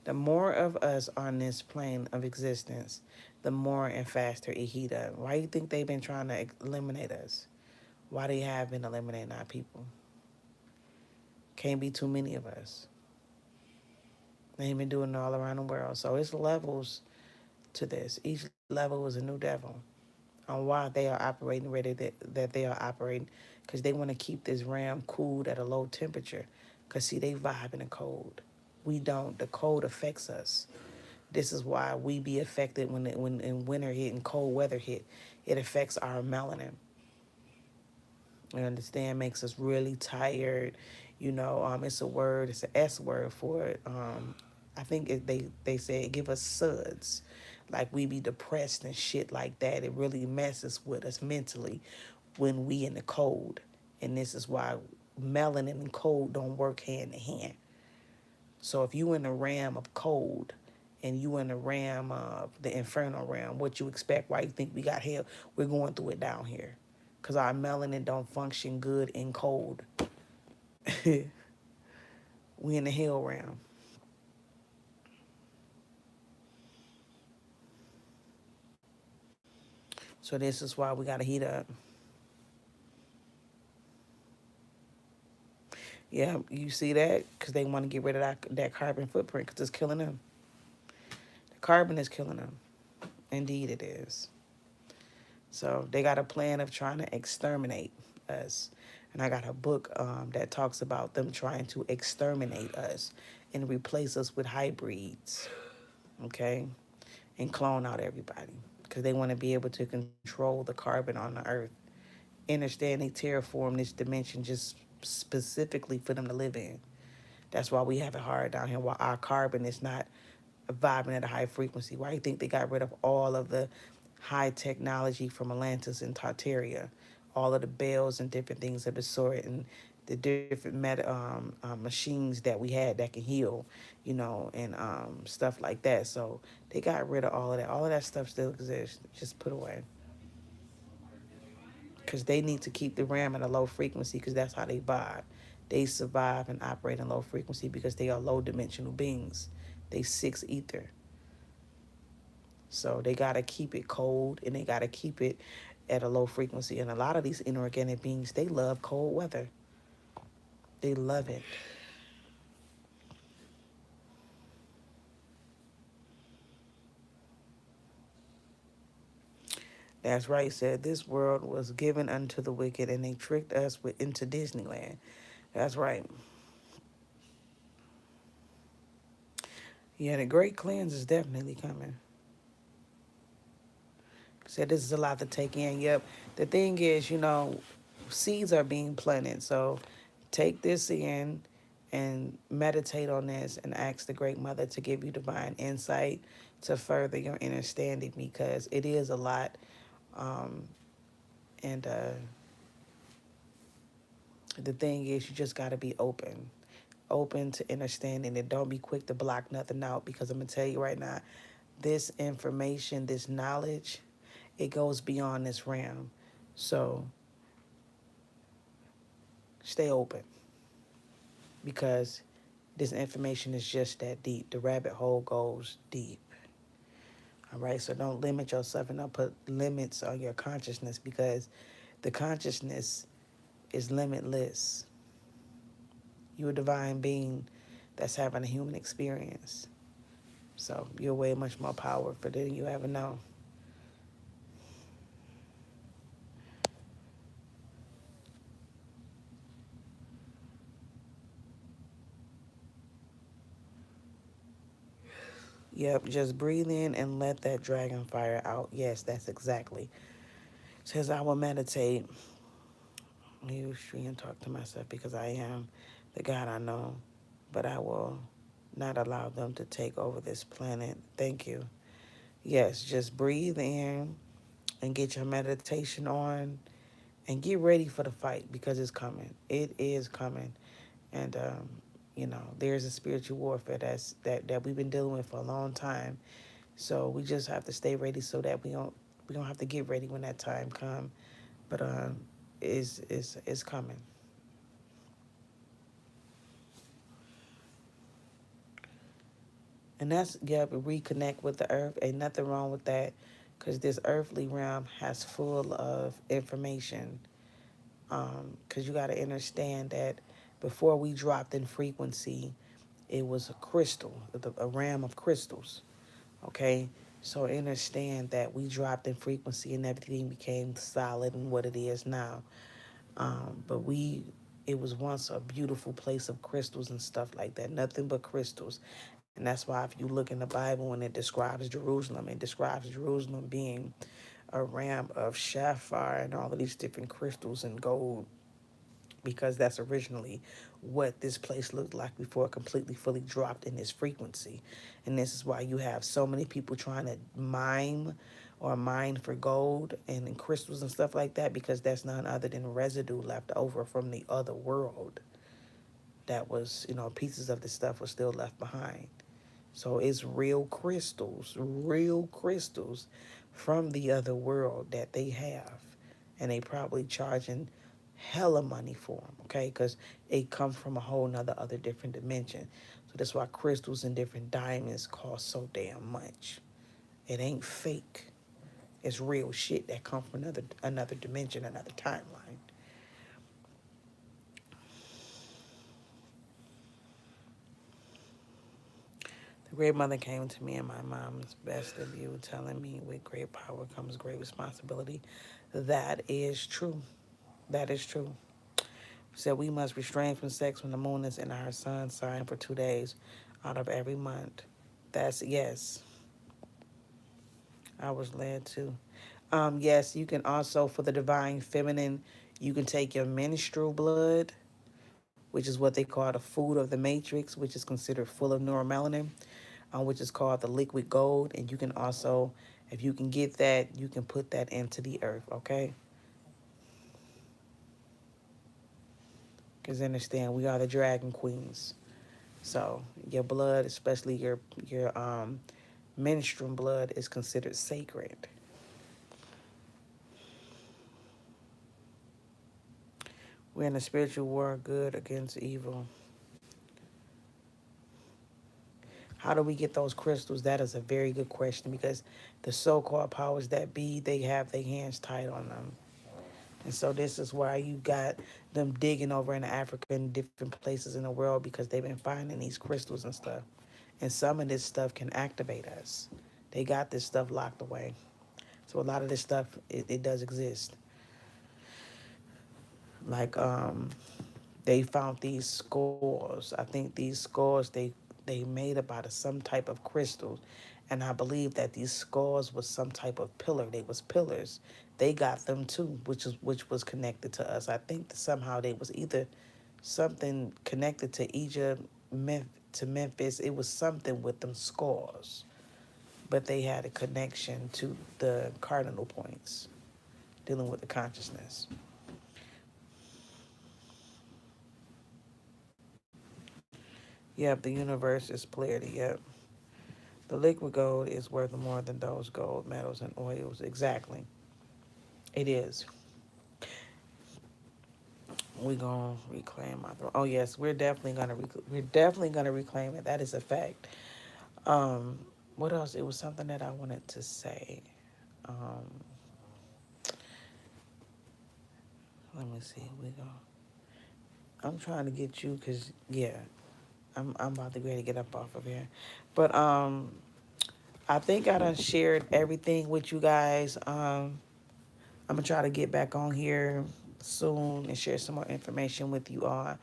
The more of us on this plane of existence, the more and faster it heat up. Why do you think they've been trying to eliminate us? Why they have been eliminating our people? Can't be too many of us. They've been doing it all around the world. So it's levels to this. Each level is a new devil on why they are operating the way that they are operating. Because they want to keep this ram cooled at a low temperature. Because, see, they vibe in the cold. We don't. The cold affects us. This is why we be affected when in winter hit and cold weather hit. It affects our melanin. You understand? Makes us really tired. It's a word. It's an S word for it. I think they say it give us suds, like we be depressed and shit like that. It really messes with us mentally when we in the cold, and this is why melanin and cold don't work hand in hand. So if you in the ram of cold and you in the ram of the Inferno realm, what you expect? Why you think we got hell? We're going through it down here because our melanin don't function good in cold. We in the hell realm. So this is why we got to heat up. Yeah, you see that? Because they want to get rid of that carbon footprint because it's killing them. The carbon is killing them. Indeed, it is. So they got a plan of trying to exterminate us. And I got a book that talks about them trying to exterminate us and replace us with hybrids, okay? And clone out everybody because they want to be able to control the carbon on the earth. Understand they terraform this dimension just specifically for them to live in. That's why we have it hard down here, why our carbon is not vibing at a high frequency. Why do you think they got rid of all of the high technology from Atlantis and Tartaria, all of the bells and different things of the sort, and the different machines that we had that can heal, and stuff like that. So they got rid of all of that. All of that stuff still exists, just put away. Because they need to keep the RAM at a low frequency because that's how they vibe. They survive and operate in low frequency because they are low dimensional beings. They six ether. So they got to keep it cold and they got to keep it at a low frequency. And a lot of these inorganic beings, they love cold weather. They love it. That's right, said this world was given unto the wicked and they tricked us into Disneyland. That's right. Yeah, the great cleanse is definitely coming. Said this is a lot to take in. Yep. The thing is, seeds are being planted. So take this in and meditate on this and ask the Great Mother to give you divine insight to further your understanding because it is a lot. Um, and the thing is, you just got to be open to understanding and don't be quick to block nothing out because I'm going to tell you right now, this information, this knowledge, it goes beyond this realm. So stay open because this information is just that deep. The rabbit hole goes deep. All right, so don't limit yourself and don't put limits on your consciousness because the consciousness is limitless. You're a divine being that's having a human experience. So you're way much more powerful than you ever know. Yep, just breathe in and let that dragon fire out. Yes, that's exactly. Says I will meditate, use tree and talk to myself because I am the God I know. but I will not allow them to take over this planet. Thank you. Yes, just breathe in and get your meditation on and get ready for the fight because it's coming. It is coming. And there's a spiritual warfare that we've been dealing with for a long time. So we just have to stay ready so that we don't have to get ready when that time comes. But is coming. And that's, yeah, reconnect with the earth. Ain't nothing wrong with that because this earthly realm has full of information. Because you got to understand that before we dropped in frequency, it was a crystal, a ram of crystals. Okay, so understand that we dropped in frequency and everything became solid and what it is now. But it was once a beautiful place of crystals and stuff like that, nothing but crystals. And that's why if you look in the Bible and it describes Jerusalem being a ram of sapphire and all of these different crystals and gold, because that's originally what this place looked like before it completely fully dropped in this frequency. And this is why you have so many people trying to mine for gold and crystals and stuff like that, because that's none other than residue left over from the other world. That was, pieces of the stuff was still left behind. So it's real crystals from the other world that they have. And they probably charging hella money for them, okay? Because it comes from a whole nother other different dimension. So that's why crystals and different diamonds cost so damn much. It ain't fake. It's real shit that come from another dimension, another timeline. The great mother came to me in my mom's best of you, telling me with great power comes great responsibility. That is true. That is true. Said we must restrain from sex when the moon is in our sun sign for 2 days out of every month. That's yes. I was led to. Yes, you can also for the divine feminine, you can take your menstrual blood, which is what they call the food of the matrix, which is considered full of neuromelanin, which is called the liquid gold. And you can also, if you can get that, you can put that into the earth, okay? Because understand, we are the dragon queens. So your blood, especially your menstrual blood, is considered sacred. We're in a spiritual war, good against evil. How do we get those crystals? That is a very good question because the so-called powers that be, they have their hands tied on them. And so this is why you got them digging over in Africa and different places in the world because they've been finding these crystals and stuff. And some of this stuff can activate us. They got this stuff locked away. So a lot of this stuff, it does exist. Like they found these scores. I think these scores they made up out of some type of crystals, and I believe that these scores was some type of pillar. They was pillars. They got them too, which was connected to us. I think that somehow they was either something connected to Egypt, to Memphis. It was something with them scores, but they had a connection to the cardinal points dealing with the consciousness. Yep, the universe is clarity. Yep. The liquid gold is worth more than those gold metals and oils. Exactly. It is. We're gonna reclaim our throne. Oh yes, we're definitely gonna reclaim it. That is a fact. Um, what else? It was something that I wanted to say. Um, Let me see. We go. I'm trying to get you because yeah, I'm about to get up off of here, but I think I done shared everything with you guys. I'm gonna try to get back on here soon and share some more information with you all.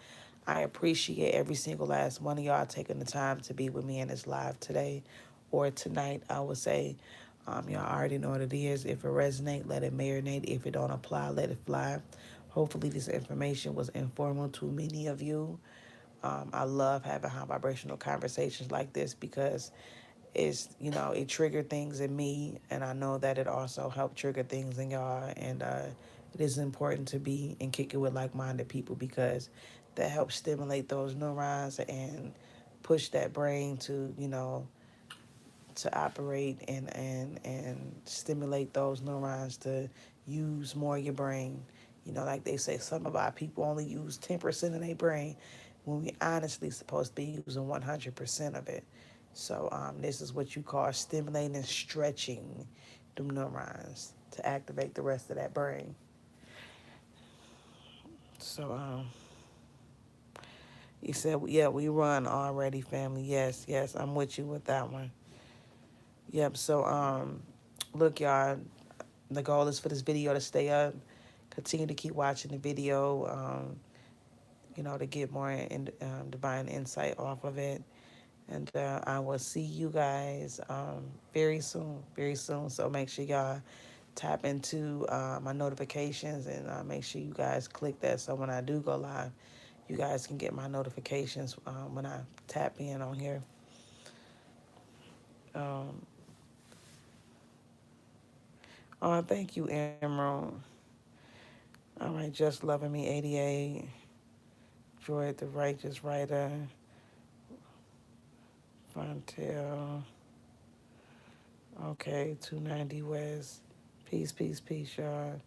I appreciate every single last one of y'all taking the time to be with me in this live today or tonight. I would say, y'all already know what it is. If it resonate, let it marinate. If it don't apply, let it fly. Hopefully, this information was informative to many of you. I love having high vibrational conversations like this because it's, it triggered things in me, and I know that it also helped trigger things in y'all. And it is important to be and kick it with like-minded people because that helps stimulate those neurons and push that brain to, to operate and stimulate those neurons to use more of your brain. Like they say, some of our people only use 10% of their brain when we honestly supposed to be using 100% of it. So this is what you call stimulating and stretching the neurons to activate the rest of that brain. So you said, yeah, we run already, family. Yes, yes, I'm with you with that one. Yep. So look, y'all, the goal is for this video to stay up. Continue to keep watching the video, to get more divine insight off of it. And I will see you guys very soon, very soon. So make sure y'all tap into my notifications and make sure you guys click that so when I do go live, you guys can get my notifications when I tap in on here. Um, oh, thank you, Emerald. All right, Just Loving Me 88. Joy the Righteous Writer. Fontel. Okay, 290 West. Peace, peace, peace, y'all.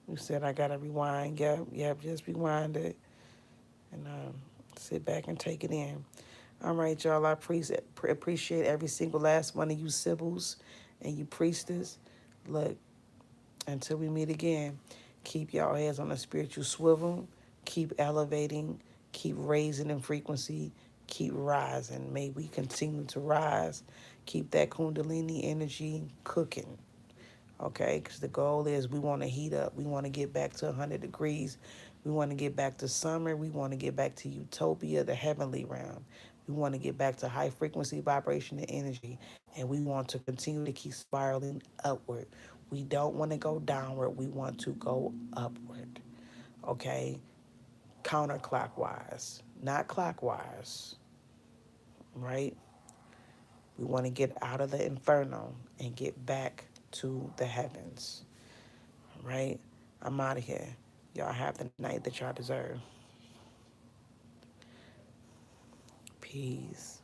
You said I gotta rewind. Yep, yep, just rewind it and sit back and take it in. All right, y'all. I appreciate every single last one of you Sibyls and you priestess. Look, until we meet again, keep y'all heads on a spiritual swivel. Keep elevating. Keep raising in frequency. Keep rising. May we continue to rise. Keep that Kundalini energy cooking. Okay, because the goal is we want to heat up. We want to get back to 100 degrees. We want to get back to summer. We want to get back to utopia, the heavenly realm. We want to get back to high frequency vibration and energy. And we want to continue to keep spiraling upward. We don't want to go downward. We want to go upward. Okay, counterclockwise, not clockwise, right? We want to get out of the inferno and get back to the heavens. Right? I'm out of here. Y'all have the night that y'all deserve. Peace.